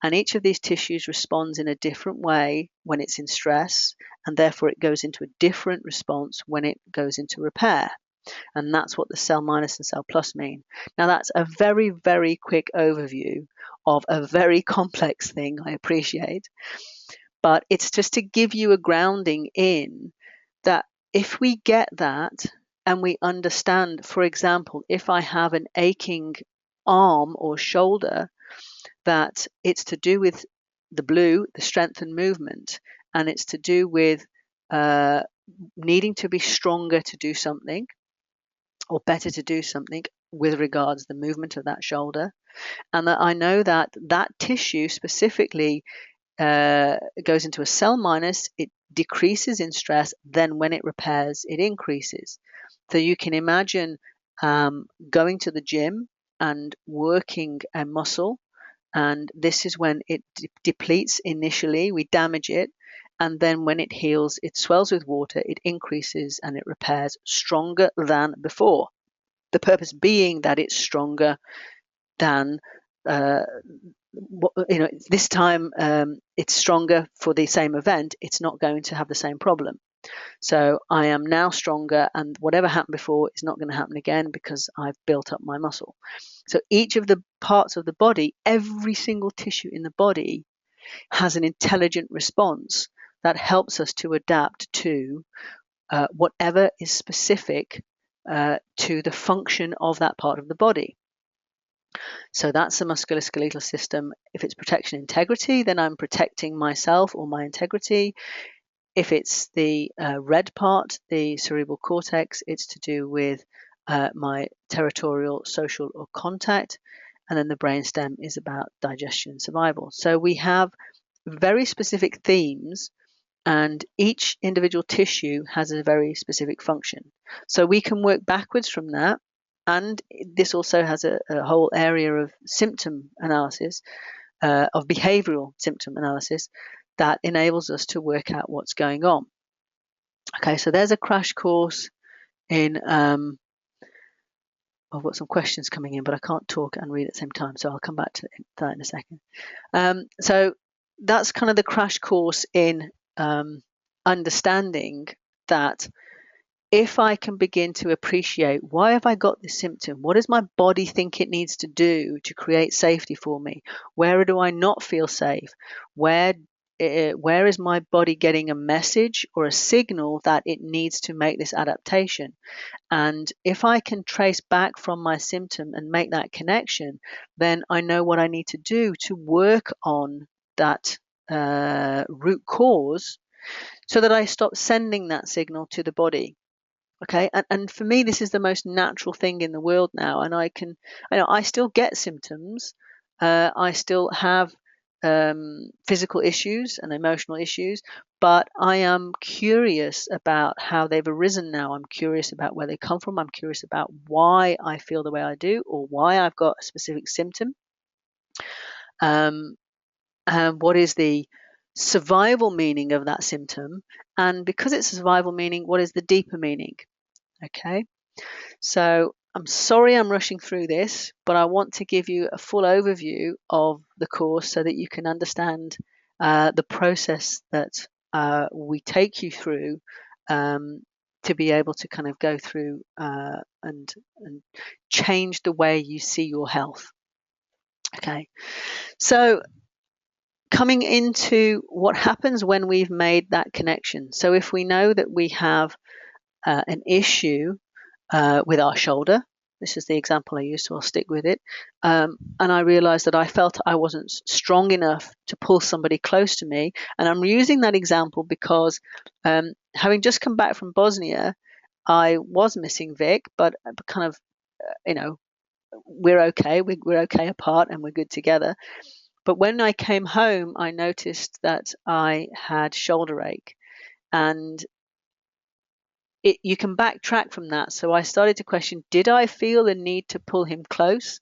And each of these tissues responds in a different way when it's in stress, and therefore it goes into a different response when it goes into repair. And that's what the cell minus and cell plus mean. Now, that's a very, very quick overview of a very complex thing, I appreciate. But it's just to give you a grounding in that if we get that and we understand, for example, if I have an aching arm or shoulder, that it's to do with the blue, the strength and movement, and it's to do with needing to be stronger to do something, or better to do something with regards to the movement of that shoulder. And that I know that that tissue specifically goes into a cell minus, it decreases in stress, then when it repairs, it increases. So you can imagine going to the gym and working a muscle, and this is when it depletes initially, we damage it, and then when it heals, it swells with water, it increases, and it repairs stronger than before. The purpose being that it's stronger than, this time it's stronger for the same event. It's not going to have the same problem. So I am now stronger, and whatever happened before is not going to happen again because I've built up my muscle. So each of the parts of the body, every single tissue in the body, has an intelligent response that helps us to adapt to whatever is specific to the function of that part of the body. So that's the musculoskeletal system. If it's protection integrity, then I'm protecting myself or my integrity. If it's the red part, the cerebral cortex, it's to do with my territorial, social, or contact. And then the brainstem is about digestion and survival. So we have very specific themes, and each individual tissue has a very specific function. So we can work backwards from that And this also has a whole area of symptom analysis, of behavioral symptom analysis, that enables us to work out what's going on. Okay, so there's a crash course in, I've got some questions coming in, but I can't talk and read at the same time, so I'll come back to that in a second. So that's kind of the crash course in understanding that if I can begin to appreciate, why have I got this symptom? What does my body think it needs to do to create safety for me? Where do I not feel safe? Where is my body getting a message or a signal that it needs to make this adaptation? And if I can trace back from my symptom and make that connection, then I know what I need to do to work on that root cause, so that I stop sending that signal to the body. Okay, and for me, this is the most natural thing in the world now. And I still get symptoms. I still have physical issues and emotional issues, but I am curious about how they've arisen now. I'm curious about where they come from. I'm curious about why I feel the way I do, or why I've got a specific symptom. And what is the survival meaning of that symptom? And because it's a survival meaning, what is the deeper meaning? Okay, so I'm sorry I'm rushing through this, but I want to give you a full overview of the course so that you can understand the process that we take you through, to be able to kind of go through and change the way you see your health. Okay, so coming into what happens when we've made that connection. So if we know that we have an issue with our shoulder. This is the example I used, so I'll stick with it. And I realized that I felt I wasn't strong enough to pull somebody close to me. And I'm using that example because having just come back from Bosnia, I was missing Vic, but kind of, we're okay. We're okay apart and we're good together. But when I came home, I noticed that I had shoulder ache. And you can backtrack from that. So I started to question, did I feel the need to pull him close?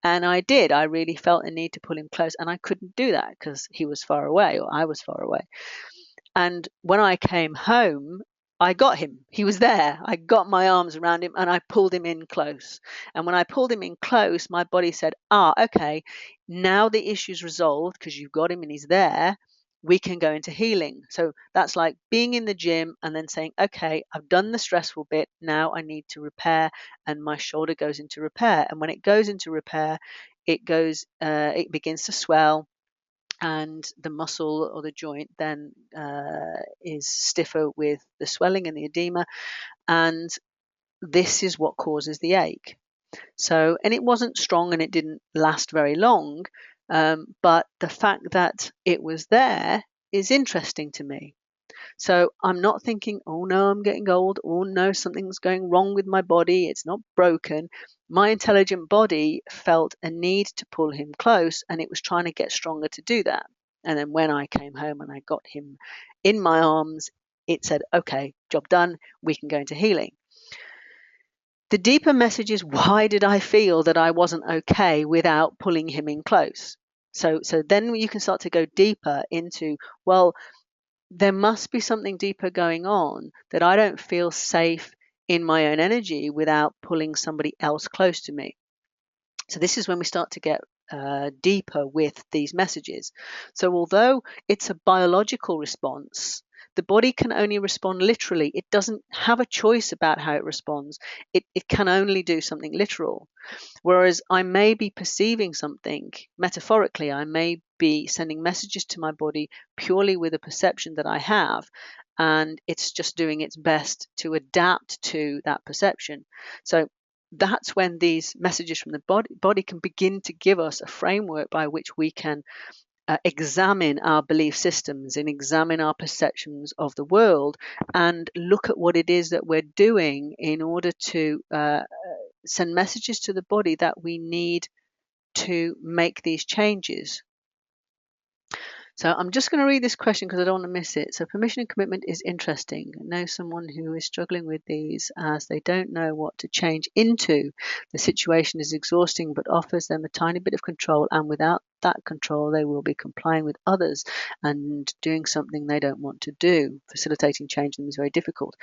And I did. I really felt a need to pull him close, and I couldn't do that because he was far away, or I was far away. And when I came home, I got him. He was there. I got my arms around him and I pulled him in close. And when I pulled him in close, my body said, okay, now the issue's resolved because you've got him and he's there. We can go into healing. So that's like being in the gym and then saying, okay, I've done the stressful bit. Now I need to repair. And my shoulder goes into repair. And when it goes into repair, it begins to swell, and the muscle or the joint then is stiffer with the swelling and the edema, and this is what causes the ache. So, and it wasn't strong and it didn't last very long, but the fact that it was there is interesting to me. So I'm not thinking, oh no, I'm getting old, oh no, something's going wrong with my body, it's not broken. My intelligent body felt a need to pull him close, and it was trying to get stronger to do that. And then when I came home and I got him in my arms, it said, okay, job done, we can go into healing. The deeper message is, why did I feel that I wasn't okay without pulling him in close? So then you can start to go deeper into, well, there must be something deeper going on, that I don't feel safe in my own energy without pulling somebody else close to me. So this is when we start to get deeper with these messages. So although it's a biological response, the body can only respond literally. It doesn't have a choice about how it responds. It can only do something literal. Whereas I may be perceiving something metaphorically, I may be sending messages to my body purely with a perception that I have, and it's just doing its best to adapt to that perception. So that's when these messages from the body can begin to give us a framework by which we can examine our belief systems and examine our perceptions of the world, and look at what it is that we're doing in order to send messages to the body that we need to make these changes. So I'm just going to read this question because I don't want to miss it. So permission and commitment is interesting. I know someone who is struggling with these as they don't know what to change into. The situation is exhausting but offers them a tiny bit of control, and without that control they will be complying with others and doing something they don't want to do. Facilitating change in them is very difficult.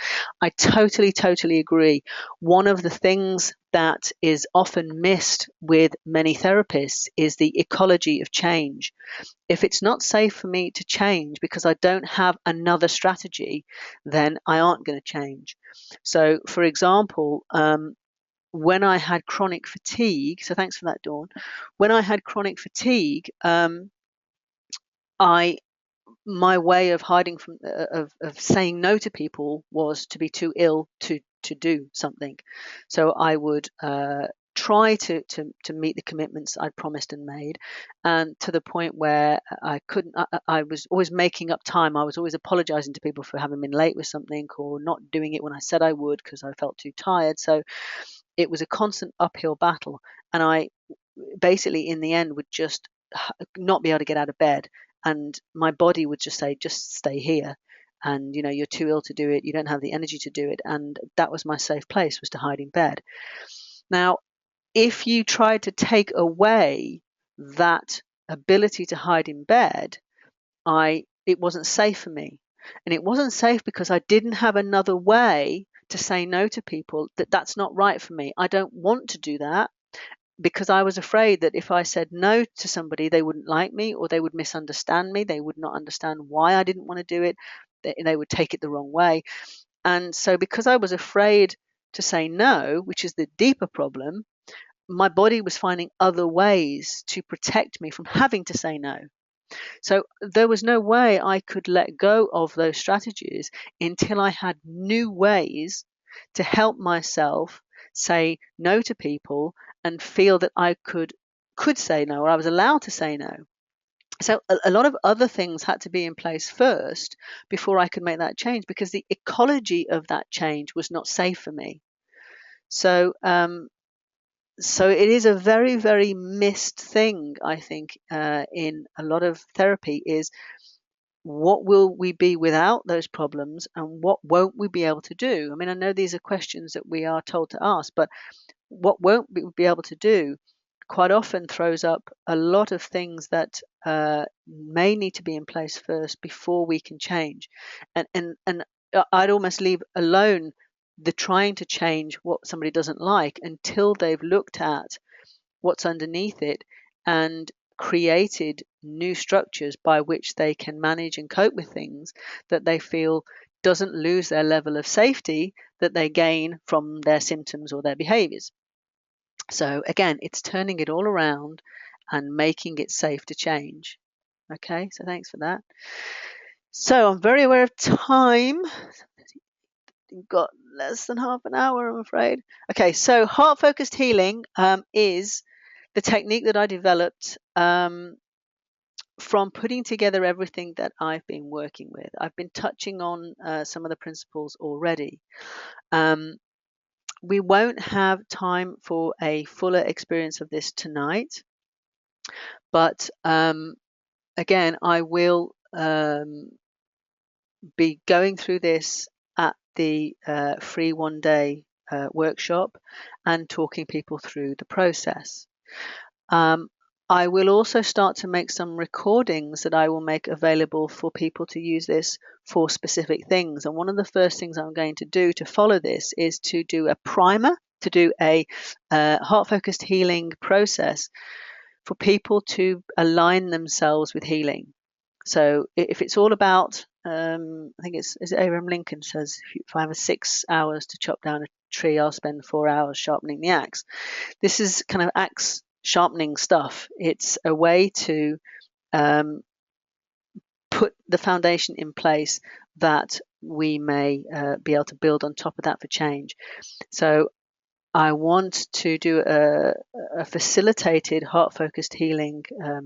I totally agree. One of the things that is often missed with many therapists is the ecology of change. If it's not safe for me to change because I don't have another strategy, then I aren't going to change. So, for example, when I had chronic fatigue, so thanks for that, Dawn. When I had chronic fatigue, my way of hiding from of saying no to people was to be too ill to do something. So I would try to meet the commitments I'd promised and made, and to the point where I couldn't. I was always making up time. I was always apologizing to people for having been late with something or not doing it when I said I would because I felt too tired. So it was a constant uphill battle, and I basically in the end would just not be able to get out of bed, and my body would just say, just stay here, and you're too ill to do it, you don't have the energy to do it, and that was my safe place, was to hide in bed. Now, if you tried to take away that ability to hide in bed, it wasn't safe for me. And it wasn't safe because I didn't have another way to say no to people. That's not right for me. I don't want to do that, because I was afraid that if I said no to somebody, they wouldn't like me, or they would misunderstand me. They would not understand why I didn't want to do it. They would take it the wrong way. And so because I was afraid to say no, which is the deeper problem, my body was finding other ways to protect me from having to say no. So there was no way I could let go of those strategies until I had new ways to help myself say no to people and feel that I could say no, or I was allowed to say no. So a lot of other things had to be in place first before I could make that change, because the ecology of that change was not safe for me. So so it is a very missed thing, I think, in a lot of therapy, is what will we be without those problems and what won't we be able to do? I mean, I know these are questions that we are told to ask, but what won't we be able to do quite often throws up a lot of things that may need to be in place first before we can change. And I'd almost leave alone the trying to change what somebody doesn't like until they've looked at what's underneath it and created new structures by which they can manage and cope with things that they feel doesn't lose their level of safety that they gain from their symptoms or their behaviors. So again, it's turning it all around and making it safe to change. Okay, so thanks for that. So I'm very aware of time. We've got less than half an hour, I'm afraid. Okay, so heart-focused healing is the technique that I developed from putting together everything that I've been working with. I've been touching on some of the principles already. We won't have time for a fuller experience of this tonight, but again, I will be going through this at the free one-day workshop and talking people through the process. I will also start to make some recordings that I will make available for people to use this for specific things. And one of the first things I'm going to do to follow this is to do a primer, to do a heart-focused healing process for people to align themselves with healing. So if it's all about, I think it's Abraham Lincoln says, if I have 6 hours to chop down a tree, I'll spend 4 hours sharpening the axe. This is kind of axe sharpening stuff. It's a way to put the foundation in place that we may be able to build on top of that for change. So I want to do a facilitated heart-focused healing.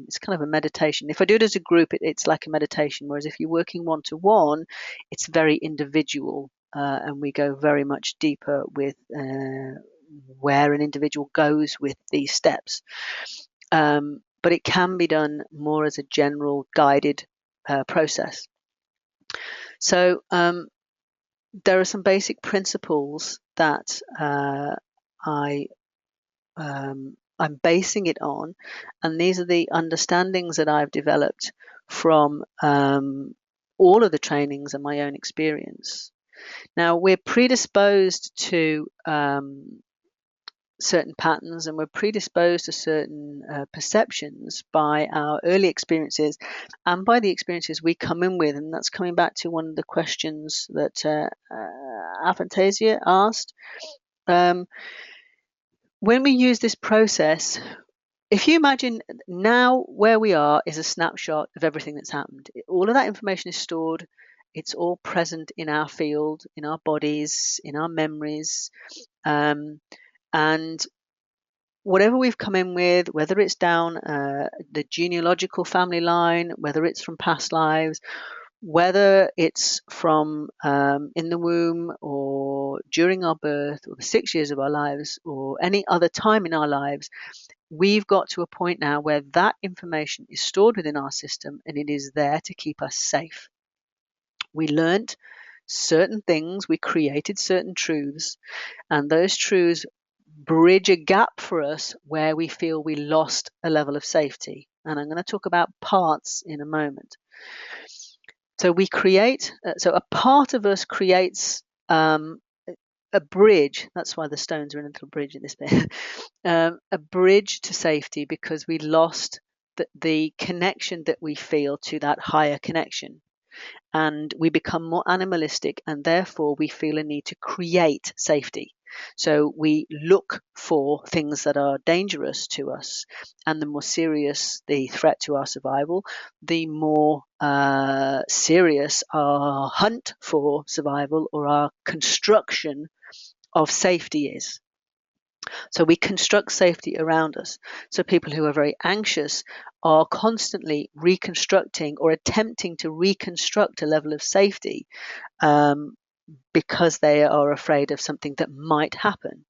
It's kind of a meditation. If I do it as a group, it's like a meditation, whereas if you're working one-to-one, it's very individual, and we go very much deeper with where an individual goes with these steps. But it can be done more as a general guided process. So there are some basic principles that I'm basing it on, and these are the understandings that I've developed from all of the trainings and my own experience. Now, we're predisposed to certain patterns, and we're predisposed to certain perceptions by our early experiences and by the experiences we come in with. And that's coming back to one of the questions that Aphantasia asked. When we use this process, if you imagine now where we are is a snapshot of everything that's happened. All of that information is stored. It's all present in our field, in our bodies, in our memories. And whatever we've come in with, whether it's down the genealogical family line, whether it's from past lives, whether it's from in the womb or during our birth or the 6 years of our lives or any other time in our lives, we've got to a point now where that information is stored within our system and it is there to keep us safe. We learnt certain things, we created certain truths, and those truths bridge a gap for us where we feel we lost a level of safety. And I'm going to talk about parts in a moment. So we create, so a part of us creates a bridge. That's why the stones are in a little bridge in this bit. A bridge to safety, because we lost the connection that we feel to that higher connection. And we become more animalistic, and therefore we feel a need to create safety. So we look for things that are dangerous to us, and the more serious the threat to our survival, the more serious our hunt for survival or our construction of safety is. So we construct safety around us. So people who are very anxious are constantly reconstructing or attempting to reconstruct a level of safety because they are afraid of something that might happen.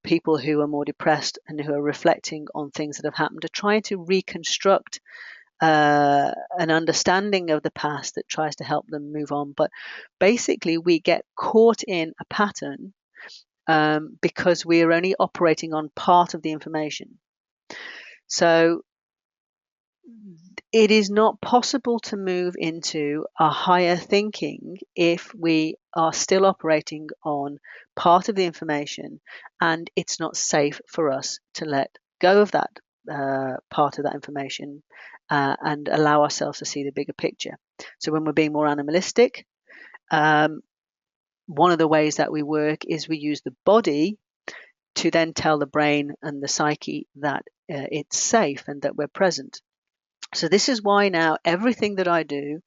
People who are more depressed and who are reflecting on things that have happened are trying to reconstruct an understanding of the past that tries to help them move on. But basically, we get caught in a pattern because we are only operating on part of the information. So it is not possible to move into a higher thinking if we are still operating on part of the information, and it's not safe for us to let go of that part of that information and allow ourselves to see the bigger picture. So when we're being more animalistic, one of the ways that we work is we use the body to then tell the brain and the psyche that it's safe and that we're present. So this is why now everything that I do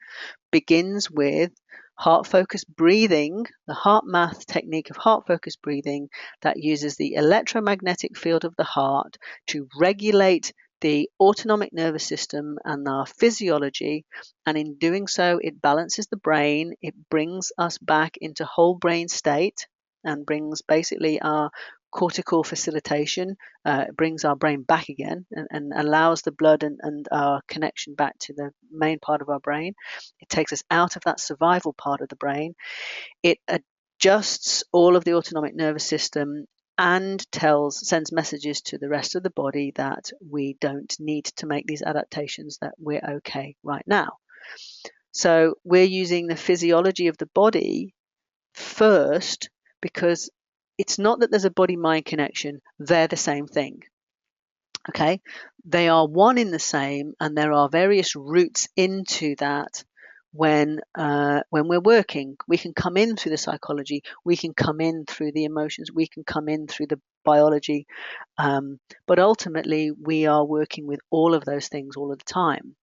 begins with heart-focused breathing, the HeartMath technique of heart-focused breathing that uses the electromagnetic field of the heart to regulate the autonomic nervous system and our physiology. And in doing so, it balances the brain. It brings us back into whole brain state and brings basically our cortical facilitation, brings our brain back again and allows the blood and our connection back to the main part of our brain. It takes us out of that survival part of the brain. It adjusts all of the autonomic nervous system and sends messages to the rest of the body that we don't need to make these adaptations, that we're okay right now. So we're using the physiology of the body first, because it's not that there's a body-mind connection, they're the same thing. Okay, they are one in the same, and there are various routes into that. When we're working, we can come in through the psychology, we can come in through the emotions, we can come in through the biology, but ultimately we are working with all of those things all of the time.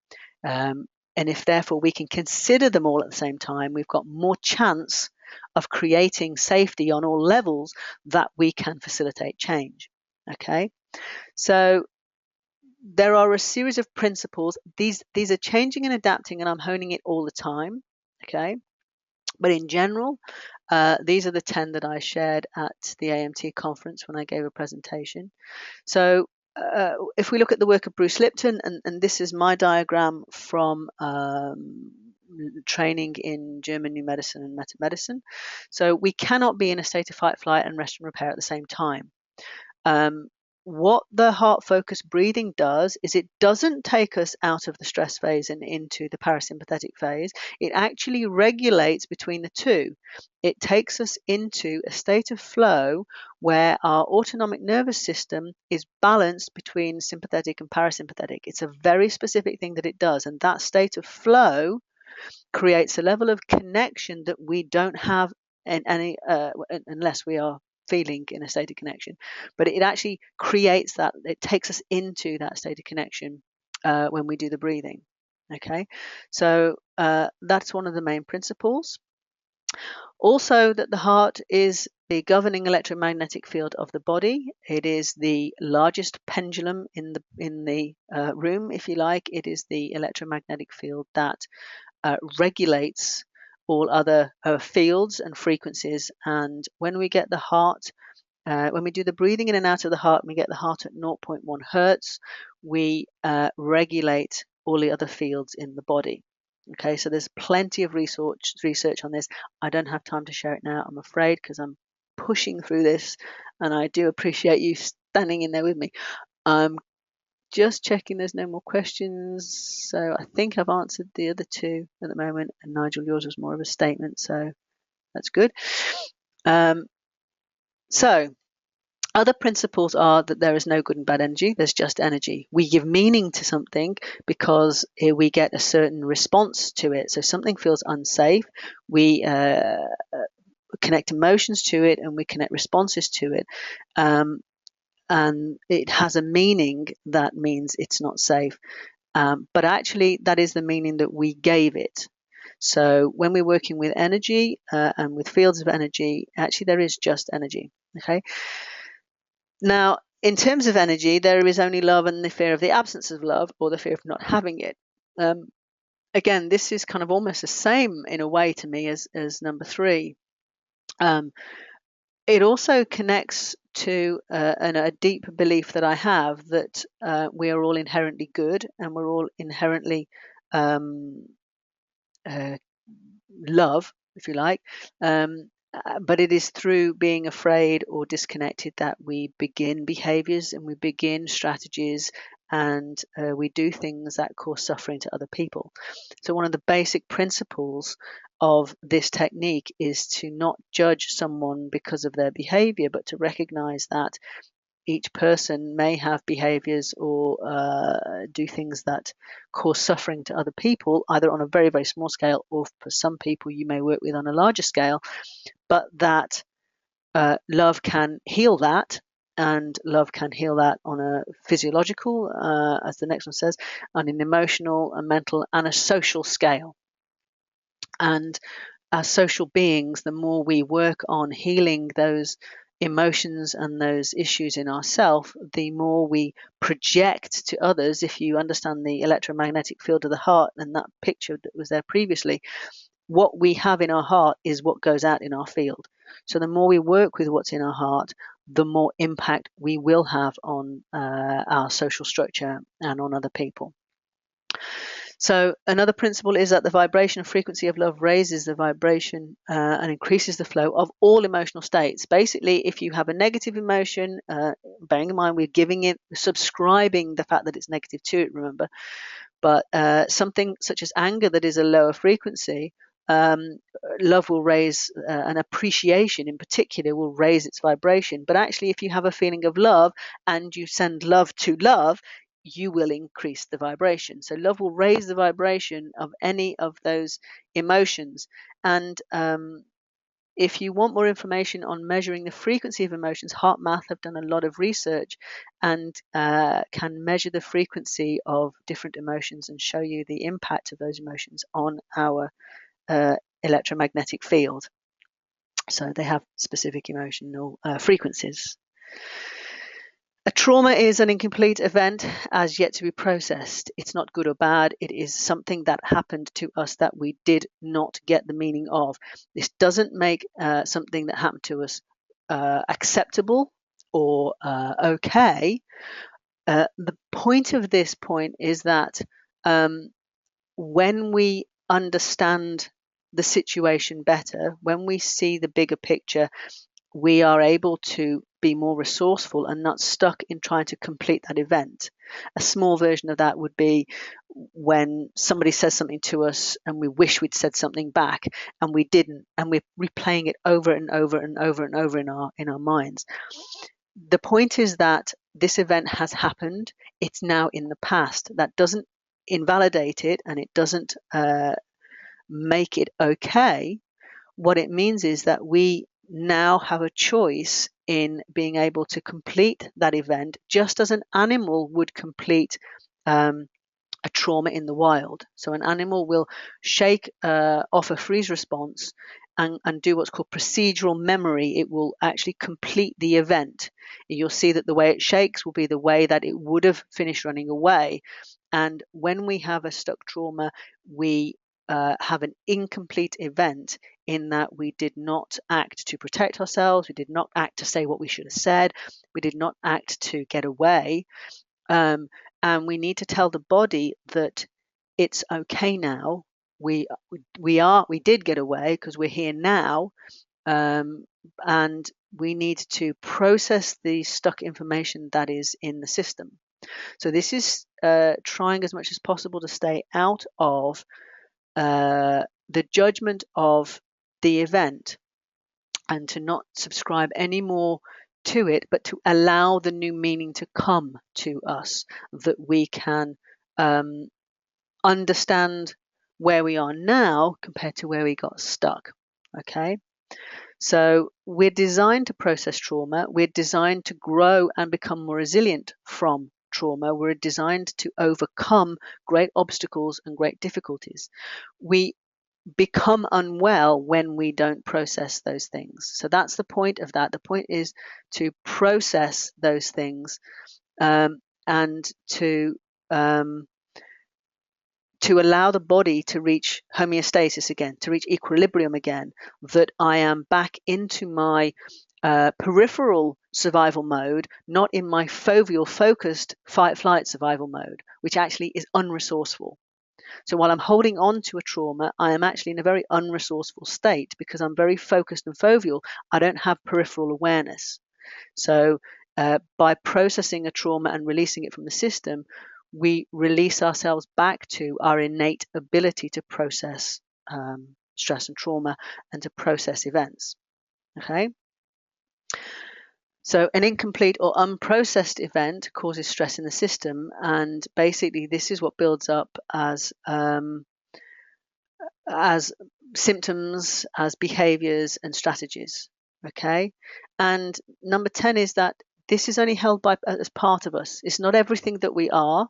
And if therefore we can consider them all at the same time, we've got more chance of creating safety on all levels that we can facilitate change. Okay, so there are a series of principles. These are changing and adapting, and I'm honing it all the time. Okay, but in general, these are the 10 that I shared at the AMT conference when I gave a presentation. So if we look at the work of Bruce Lipton, and this is my diagram from training in German new medicine and meta medicine. So we cannot be in a state of fight, flight, and rest and repair at the same time. What the heart focused breathing does is it doesn't take us out of the stress phase and into the parasympathetic phase. It actually regulates between the two. It takes us into a state of flow where our autonomic nervous system is balanced between sympathetic and parasympathetic. It's a very specific thing that it does, and that state of flow creates a level of connection that we don't have in any unless we are feeling in a state of connection. But it actually creates that, it takes us into that state of connection when we do the breathing. Okay, so that's one of the main principles. Also, that the heart is the governing electromagnetic field of the body. It is the largest pendulum in the room, if you like. It is the electromagnetic field that regulates all other fields and frequencies. And when we get the heart, when we do the breathing in and out of the heart, we get the heart at 0.1 hertz, we regulate all the other fields in the body. Okay, so there's plenty of research on this. I don't have time to share it now, I'm afraid, because I'm pushing through this, and I do appreciate you standing in there with me. Just checking there's no more questions. So I think I've answered the other two at the moment. And Nigel, yours was more of a statement, so that's good. So other principles are that there is no good and bad energy. There's just energy. We give meaning to something because we get a certain response to it. So something feels unsafe. We connect emotions to it, and we connect responses to it. And it has a meaning that means it's not safe. But actually, that is the meaning that we gave it. So when we're working with energy and with fields of energy, actually there is just energy. Okay. Now, in terms of energy, there is only love and the fear of the absence of love, or the fear of not having it. Again, this is kind of almost the same in a way to me as number 3. It also connects to a deep belief that I have that we are all inherently good, and we're all inherently love, if you like. But it is through being afraid or disconnected that we begin behaviors and we begin strategies, and we do things that cause suffering to other people. So one of the basic principles of this technique is to not judge someone because of their behavior, but to recognize that each person may have behaviors or do things that cause suffering to other people, either on a very, very small scale, or for some people you may work with on a larger scale, but that love can heal that, and love can heal that on a physiological, as the next one says, on an emotional, a mental, and a social scale. And as social beings, the more we work on healing those emotions and those issues in ourselves, the more we project to others. If you understand the electromagnetic field of the heart and that picture that was there previously, what we have in our heart is what goes out in our field. So the more we work with what's in our heart, the more impact we will have on our social structure and on other people. So another principle is that the vibration and frequency of love raises the vibration and increases the flow of all emotional states. Basically, if you have a negative emotion, bearing in mind we're giving it, subscribing the fact that it's negative to it, remember, but something such as anger that is a lower frequency, love will raise, an appreciation in particular will raise its vibration. But actually, if you have a feeling of love and you send love to love, you will increase the vibration. So love will raise the vibration of any of those emotions. And if you want more information on measuring the frequency of emotions, HeartMath have done a lot of research and can measure the frequency of different emotions and show you the impact of those emotions on our electromagnetic field. So they have specific emotional frequencies. A trauma is an incomplete event as yet to be processed. It's not good or bad. It is something that happened to us that we did not get the meaning of. This doesn't make something that happened to us acceptable or okay. The point of this point is that when we understand the situation better, when we see the bigger picture, we are able to be more resourceful and not stuck in trying to complete that event. A small version of that would be when somebody says something to us and we wish we'd said something back and we didn't, and we're replaying it over and over and over and over in our minds. The point is that this event has happened. It's now in the past. That doesn't invalidate it, and it doesn't make it okay. What it means is that we now have a choice in being able to complete that event, just as an animal would complete a trauma in the wild. So an animal will shake off a freeze response and do what's called procedural memory. It will actually complete the event. You'll see that the way it shakes will be the way that it would have finished running away. And when we have a stuck trauma, we have an incomplete event in that we did not act to protect ourselves, we did not act to say what we should have said, we did not act to get away. And we need to tell the body that it's okay now. We did get away because we're here now, and we need to process the stuck information that is in the system. So this is trying as much as possible to stay out of the judgment of the event and to not subscribe any more to it, but to allow the new meaning to come to us, that we can understand where we are now compared to where we got stuck. Okay, so we're designed to process trauma, we're designed to grow and become more resilient from trauma, we're designed to overcome great obstacles and great difficulties. We become unwell when we don't process those things. So that's the point of that. The point is to process those things, and to allow the body to reach homeostasis again, to reach equilibrium again, that I am back into my peripheral survival mode, not in my foveal focused fight flight survival mode, which actually is unresourceful. So while I'm holding on to a trauma, I am actually in a very unresourceful state because I'm very focused and foveal. I don't have peripheral awareness. So by processing a trauma and releasing it from the system, we release ourselves back to our innate ability to process stress and trauma and to process events. Okay. So an incomplete or unprocessed event causes stress in the system, and basically this is what builds up as symptoms, as behaviors and strategies. Okay. And number 10 is that this is only held by as part of us. It's not everything that we are,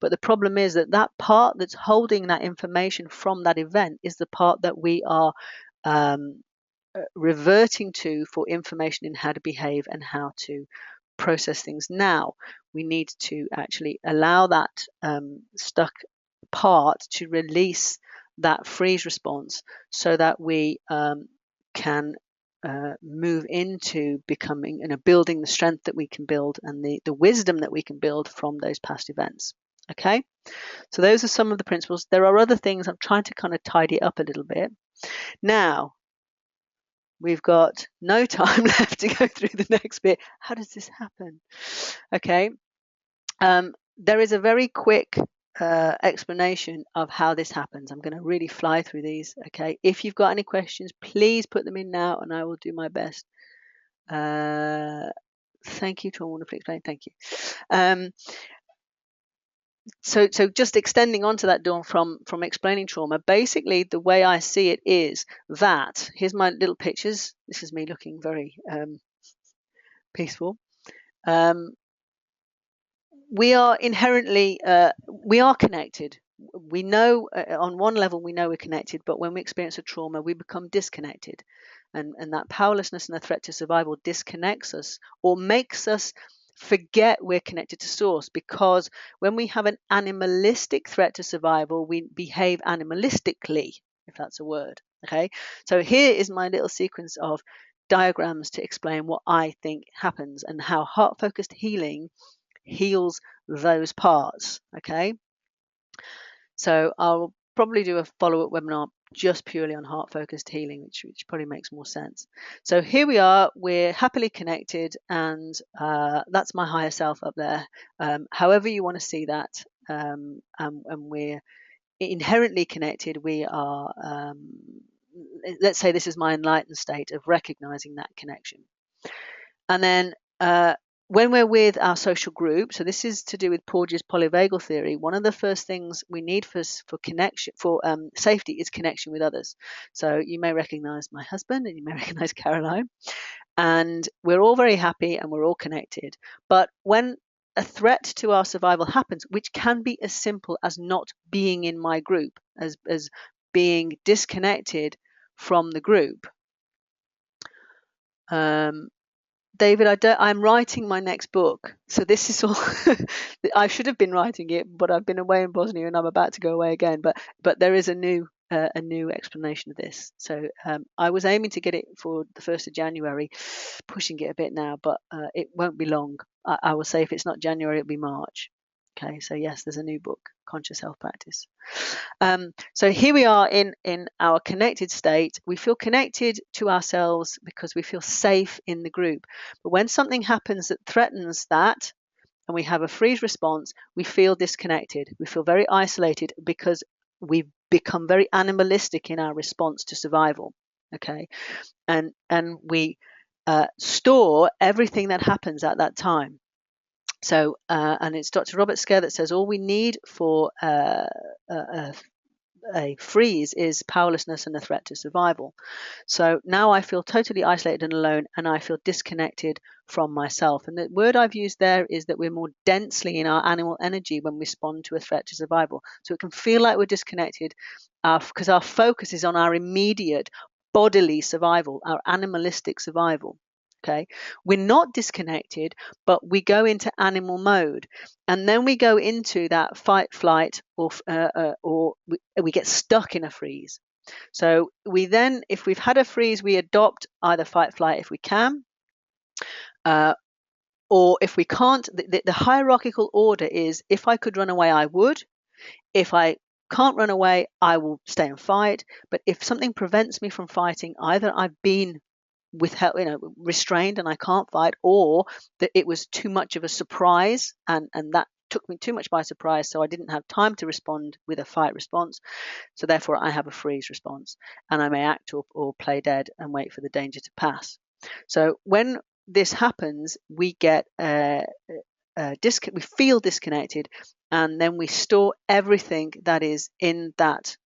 but the problem is that that part that's holding that information from that event is the part that we are reverting to for information in how to behave and how to process things. Now we need to actually allow that stuck part to release that freeze response so that we can move into becoming building the strength that we can build and the wisdom that we can build from those past events. Okay, so those are some of the principles. There are other things. I'm trying to kind of tidy it up a little bit. Now we've got no time left to go through the next bit. How does this happen? Okay, there is a very quick explanation of how this happens. I'm going to really fly through these. Okay, if you've got any questions, please put them in now and I will do my best. Thank you, Trauma Wonderfully Explained. Thank you. So just extending onto that, Dawn, from explaining trauma, basically the way I see it is that, here's my little pictures. This is me looking very peaceful. We are inherently, we are connected. We know on one level, we know we're connected, but when we experience a trauma, we become disconnected. And that powerlessness and the threat to survival disconnects us or makes us forget we're connected to source, because when we have an animalistic threat to survival, we behave animalistically, if that's a word. Okay, so here is my little sequence of diagrams to explain what I think happens and how heart-focused healing heals those parts. Okay, so I'll probably do a follow-up webinar just purely on heart focused healing, which probably makes more sense. So here we are, we're happily connected, and that's my higher self up there, however you want to see that. And we're inherently connected. We are, let's say this is my enlightened state of recognizing that connection. And then when we're with our social group, so this is to do with Porges' polyvagal theory, one of the first things we need for connection, for safety, is connection with others. So you may recognize my husband, and you may recognize Caroline, and we're all very happy and we're all connected. But when a threat to our survival happens, which can be as simple as not being in my group, as being disconnected from the group. David, I'm writing my next book, so this is all. I should have been writing it, but I've been away in Bosnia and I'm about to go away again. But there is a new explanation of this. So I was aiming to get it for the 1st of January, pushing it a bit now, but it won't be long. I will say if it's not January, it'll be March. Okay, so yes, there's a new book, Conscious Health Practice. So here we are in our connected state. We feel connected to ourselves because we feel safe in the group. But when something happens that threatens that, and we have a freeze response, we feel disconnected. We feel very isolated because we've become very animalistic in our response to survival. Okay, and we store everything that happens at that time. So, and it's Dr. Robert Scare that says all we need for a freeze is powerlessness and a threat to survival. So now I feel totally isolated and alone, and I feel disconnected from myself. And the word I've used there is that we're more densely in our animal energy when we respond to a threat to survival. So it can feel like we're disconnected because our focus is on our immediate bodily survival, our animalistic survival. Okay, we're not disconnected, but we go into animal mode, and then we go into that fight, flight, or we get stuck in a freeze. So we then, if we've had a freeze, we adopt either fight, flight if we can, or if we can't. The hierarchical order is: if I could run away, I would. If I can't run away, I will stay and fight. But if something prevents me from fighting, either I've been restrained and I can't fight, or that it was too much of a surprise and that took me too much by surprise, so I didn't have time to respond with a fight response, so therefore I have a freeze response, and I may act or play dead and wait for the danger to pass. So when this happens, we get we feel disconnected, and then we store everything that is in that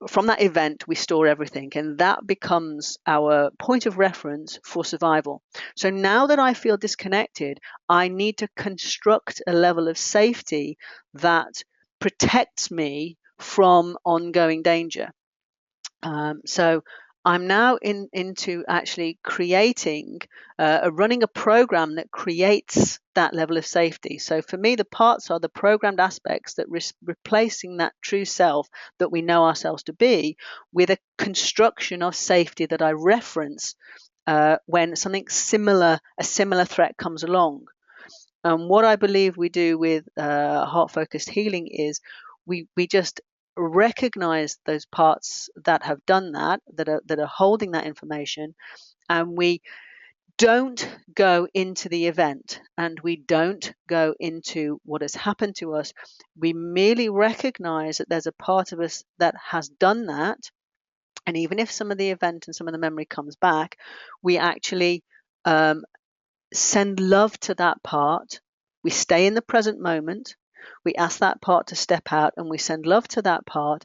from that event. We store everything, and that becomes our point of reference for survival. So now that I feel disconnected, I need to construct a level of safety that protects me from ongoing danger. So I'm now into actually creating, running a program that creates that level of safety. So for me, the parts are the programmed aspects that replacing that true self that we know ourselves to be with a construction of safety that I reference when something similar, a similar threat comes along. And what I believe we do with heart-focused healing is we just recognize those parts that have done that are holding that information, and we don't go into the event, and we don't go into what has happened to us. We merely recognize that there's a part of us that has done that, and even if some of the event and some of the memory comes back, we actually send love to that part. We stay in the present moment. We ask that part to step out, and we send love to that part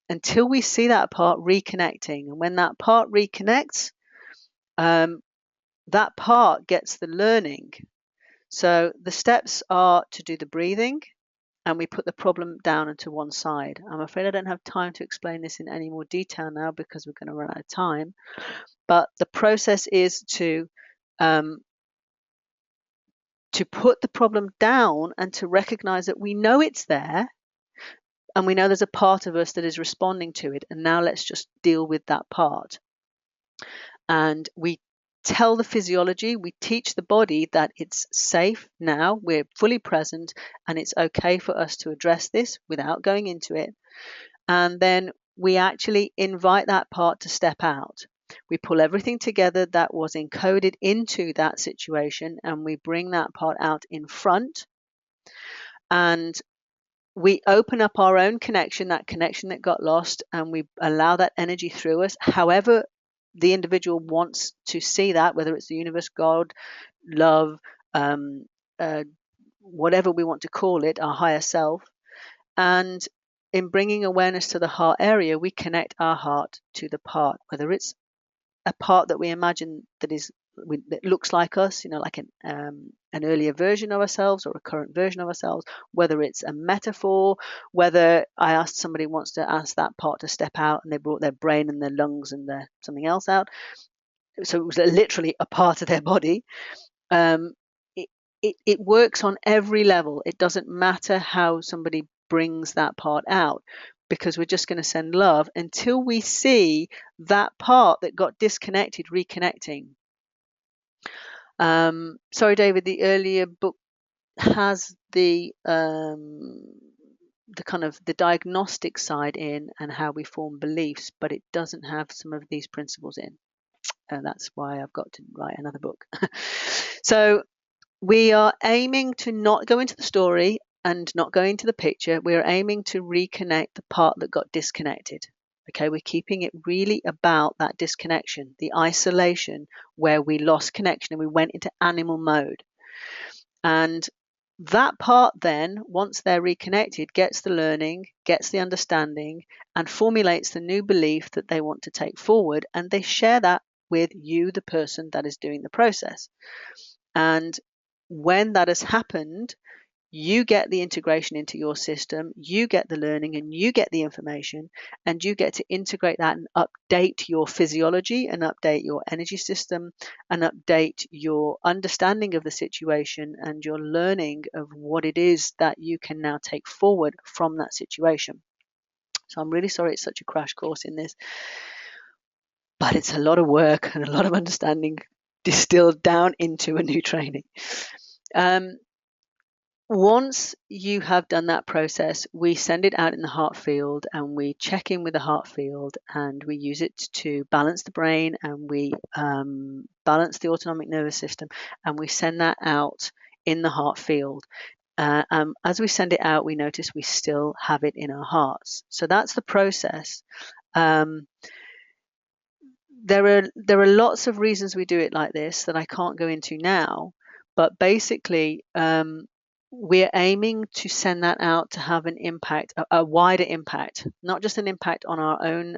until we see that part reconnecting. And when that part reconnects, that part gets the learning. So the steps are to do the breathing, and we put the problem down and to one side. I'm afraid I don't have time to explain this in any more detail now because we're going to run out of time. But the process is to put the problem down and to recognize that we know it's there, and we know there's a part of us that is responding to it, and now let's just deal with that part. And we tell the physiology, we teach the body that it's safe now, we're fully present, and it's okay for us to address this without going into it. And then we actually invite that part to step out. We pull everything together that was encoded into that situation, and we bring that part out in front. And we open up our own connection, that connection that got lost, and we allow that energy through us, however the individual wants to see that, whether it's the universe, God, love, um, uh, whatever we want to call it, our higher self. And in bringing awareness to the heart area, we connect our heart to the part, whether it's a part that we imagine that looks like us, like an earlier version of ourselves or a current version of ourselves, whether it's a metaphor, whether I asked somebody wants to ask that part to step out and they brought their brain and their lungs and their something else out. So it was literally a part of their body. Um, it works on every level. It doesn't matter how somebody brings that part out, because we're just going to send love until we see that part that got disconnected reconnecting. Sorry, David, the earlier book has the kind of the diagnostic side in and how we form beliefs, but it doesn't have some of these principles in. And that's why I've got to write another book. So we are aiming to not go into the story and not go into the picture. We're aiming to reconnect the part that got disconnected. Okay, we're keeping it really about that disconnection, the isolation where we lost connection and we went into animal mode. And that part then, once they're reconnected, gets the learning, gets the understanding, and formulates the new belief that they want to take forward. And they share that with you, the person that is doing the process. And when that has happened, you get the integration into your system, you get the learning and you get the information, and you get to integrate that and update your physiology and update your energy system and update your understanding of the situation and your learning of what it is that you can now take forward from that situation. So I'm really sorry it's such a crash course in this, but it's a lot of work and a lot of understanding distilled down into a new training. Once you have done that process, we send it out in the heart field and we check in with the heart field and we use it to balance the brain and we balance the autonomic nervous system, and we send that out in the heart field. As we send it out, we notice we still have it in our hearts. So that's the process. There are lots of reasons we do it like this that I can't go into now, but basically we're aiming to send that out to have an impact, a wider impact, not just an impact on our own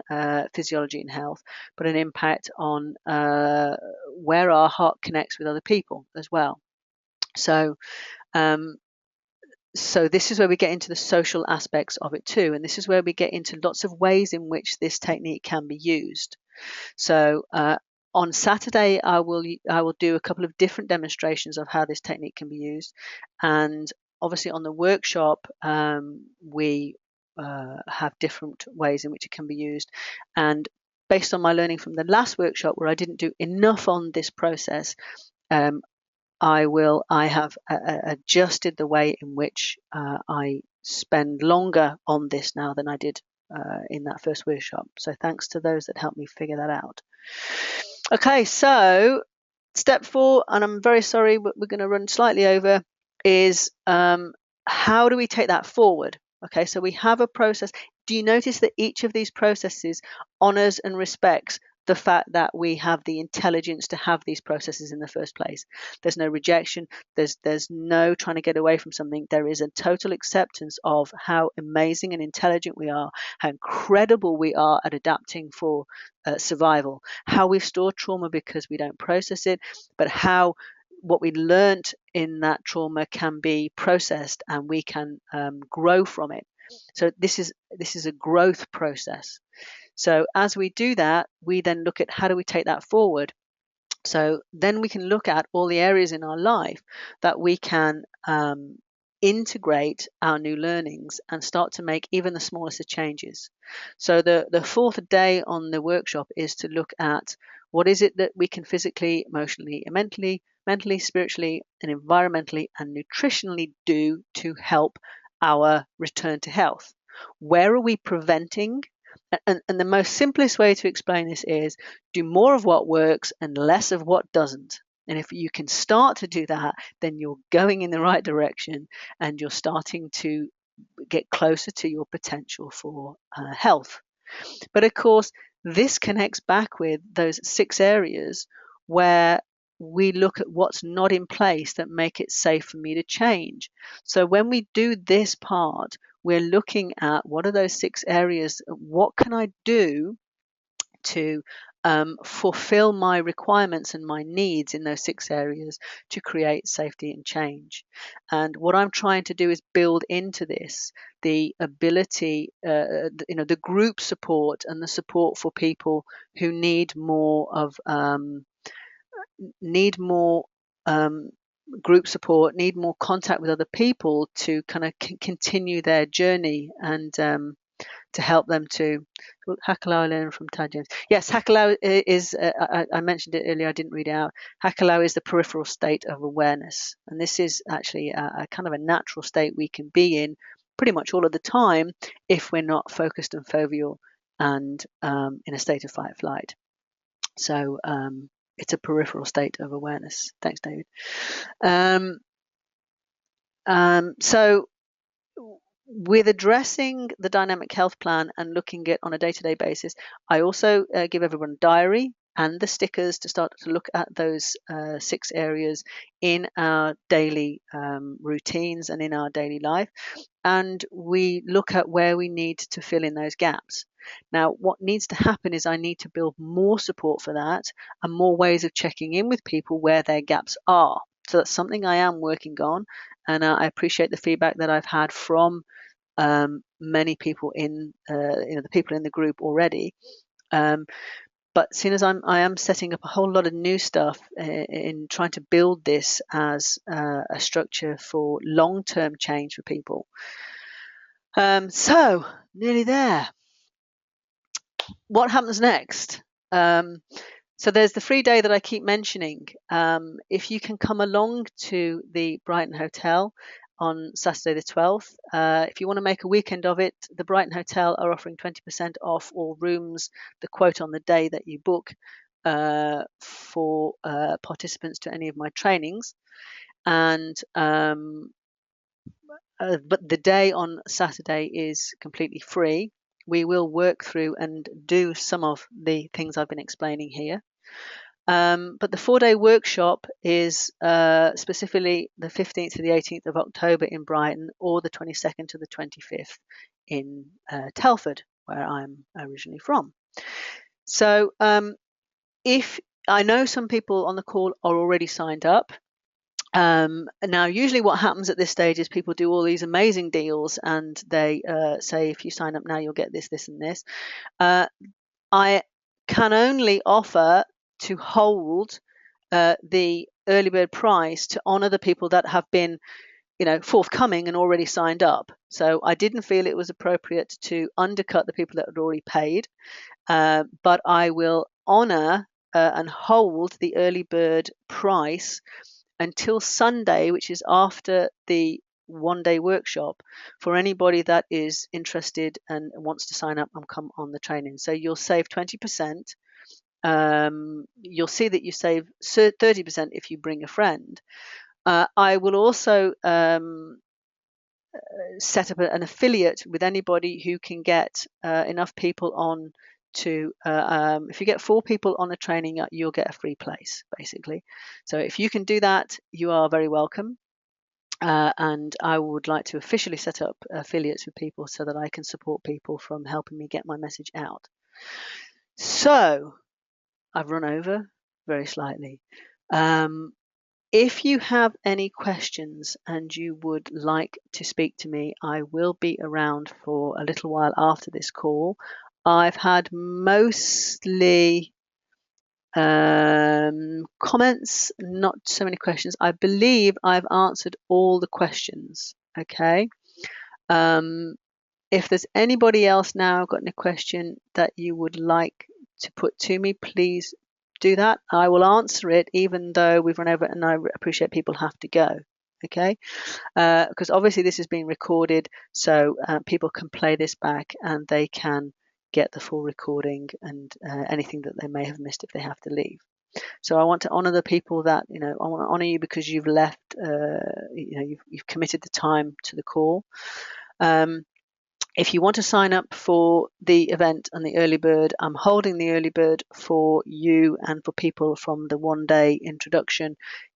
physiology and health, but an impact on where our heart connects with other people as well. So this is where we get into the social aspects of it too, and this is where we get into lots of ways in which this technique can be used. So on Saturday, I will do a couple of different demonstrations of how this technique can be used, and obviously on the workshop we have different ways in which it can be used. And based on my learning from the last workshop, where I didn't do enough on this process, I have adjusted the way in which I spend longer on this now than I did in that first workshop. So thanks to those that helped me figure that out. Okay, so step 4, and I'm very sorry, but we're going to run slightly over, is how do we take that forward? Okay, so we have a process. Do you notice that each of these processes honors and respects the fact that we have the intelligence to have these processes in the first place? There's no rejection. There's no trying to get away from something. There is a total acceptance of how amazing and intelligent we are, how incredible we are at adapting for survival, how we've stored trauma because we don't process it, but how what we learned in that trauma can be processed and we can grow from it. So this is a growth process. So as we do that, we then look at how do we take that forward. So then we can look at all the areas in our life that we can integrate our new learnings and start to make even the smallest of changes. So the fourth day on the workshop is to look at What is it that we can physically, emotionally, and mentally, spiritually, and environmentally and nutritionally do to help our return to health? Where are we preventing? And the most simplest way to explain this is do more of what works and less of what doesn't. And if you can start to do that, then you're going in the right direction and you're starting to get closer to your potential for health. But of course, this connects back with those 6 areas where we look at what's not in place that make it safe for me to change. So when we do this part, we're looking at what are those 6 areas, what can I do to fulfill my requirements and my needs in those 6 areas to create safety and change. And what I'm trying to do is build into this the ability, the group support and the support for people who need more um, group support, need more contact with other people to kind of continue their journey and to help them to Hakalau learn from Tad James. Yes, Hakalau is, I mentioned it earlier, I didn't read it out. Hakalau is the peripheral state of awareness. And this is actually a kind of a natural state we can be in pretty much all of the time if we're not focused and foveal and in a state of fight or flight. So it's a peripheral state of awareness. Thanks, David. So with addressing the dynamic health plan and looking at on a day-to-day basis, I also give everyone a diary and the stickers to start to look at those 6 areas in our daily routines and in our daily life. And we look at where we need to fill in those gaps. Now, what needs to happen is I need to build more support for that and more ways of checking in with people where their gaps are. So that's something I am working on. And I appreciate the feedback that I've had from many people in the people in the group already. But soon as I am setting up a whole lot of new stuff in trying to build this as a structure for long-term change for people. So nearly there. What happens next? So there's the free day that I keep mentioning. If you can come along to the Brighton Hotel on Saturday the 12th, if you want to make a weekend of it, the Brighton Hotel are offering 20% off all rooms, the quote on the day that you book for participants to any of my trainings. And but the day on Saturday is completely free. We will work through and do some of the things I've been explaining here. But the 4-day workshop is specifically the 15th to the 18th of October in Brighton, or the 22nd to the 25th in Telford, where I'm originally from. So if I know some people on the call are already signed up. Now, usually what happens at this stage is people do all these amazing deals and they say, if you sign up now, you'll get this, this, and this. I can only offer to hold the early bird price to honor the people that have been, forthcoming and already signed up. So I didn't feel it was appropriate to undercut the people that had already paid, but I will honor and hold the early bird price until Sunday, which is after the 1-day workshop, for anybody that is interested and wants to sign up and come on the training. So you'll save 20%. You'll see that you save 30% if you bring a friend. I will also set up an affiliate with anybody who can get enough people on to if you get 4 people on the training, you'll get a free place, basically. So if you can do that, you are very welcome. And I would like to officially set up affiliates with people so that I can support people from helping me get my message out. So I've run over very slightly. If you have any questions and you would like to speak to me, I will be around for a little while after this call. I've had mostly comments, not so many questions. I believe I've answered all the questions. Okay. If there's anybody else now got any question that you would like to put to me, please do that. I will answer it even though we've run over, and I appreciate people have to go. Okay, because obviously this is being recorded, so people can play this back and they can get the full recording and anything that they may have missed if they have to leave. So I want to honour the people that, I want to honour you because you've left, you've committed the time to the call. If you want to sign up for the event and the early bird, I'm holding the early bird for you and for people from the one-day introduction.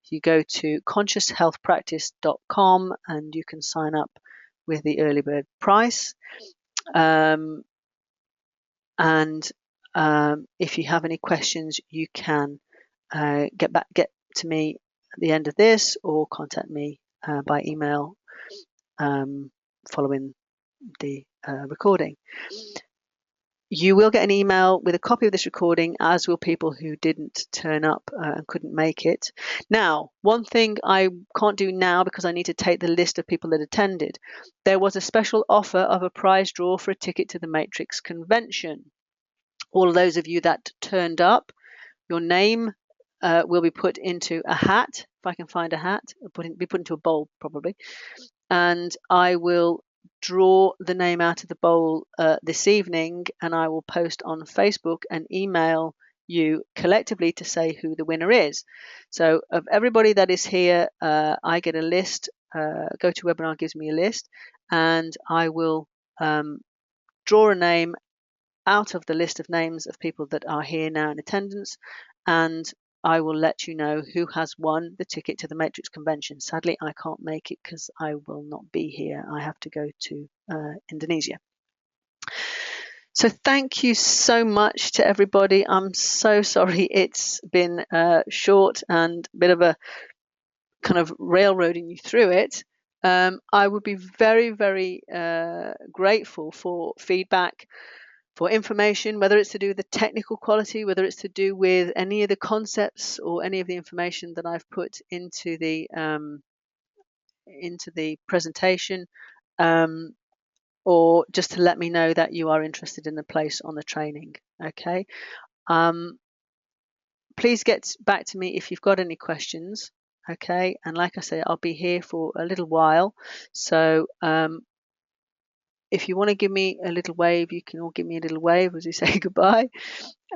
You go to conscioushealthpractice.com and you can sign up with the early bird price. And if you have any questions, you can get to me at the end of this, or contact me by email following the recording. You will get an email with a copy of this recording, as will people who didn't turn up and couldn't make it. Now, one thing I can't do now because I need to take the list of people that attended. There was a special offer of a prize draw for a ticket to the Matrix convention. All of those of you that turned up, your name will be put into a hat, if I can find a hat, be put into a bowl probably, and I will draw the name out of the bowl this evening, and I will post on Facebook and email you collectively to say who the winner is. So of everybody that is here, I get a list. GoToWebinar gives me a list, and I will draw a name out of the list of names of people that are here now in attendance, and I will let you know who has won the ticket to the Matrix Convention. Sadly, I can't make it because I will not be here. I have to go to Indonesia. So thank you so much to everybody. I'm so sorry it's been short and a bit of a kind of railroading you through it. I would be very, very grateful for feedback, for information, whether it's to do with the technical quality, whether it's to do with any of the concepts or any of the information that I've put into the presentation, or just to let me know that you are interested in the place on the training. Okay. Please get back to me if you've got any questions. Okay. And like I say, I'll be here for a little while. So if you want to give me a little wave, you can all give me a little wave as we say goodbye.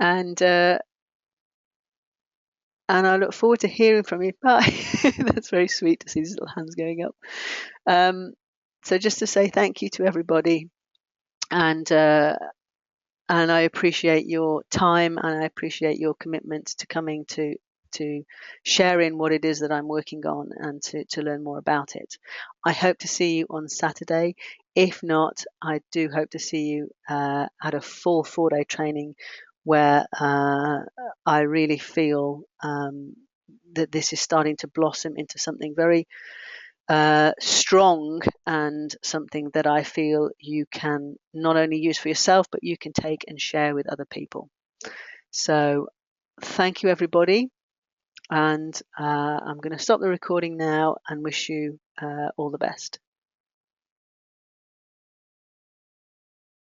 And I look forward to hearing from you. Bye. That's very sweet to see these little hands going up. So just to say thank you to everybody, and I appreciate your time, and I appreciate your commitment to coming to sharing what it is that I'm working on and to learn more about it. I hope to see you on Saturday. If not, I do hope to see you at a full 4-day training where I really feel that this is starting to blossom into something very strong, and something that I feel you can not only use for yourself, but you can take and share with other people. So thank you, everybody. And I'm going to stop the recording now and wish you all the best.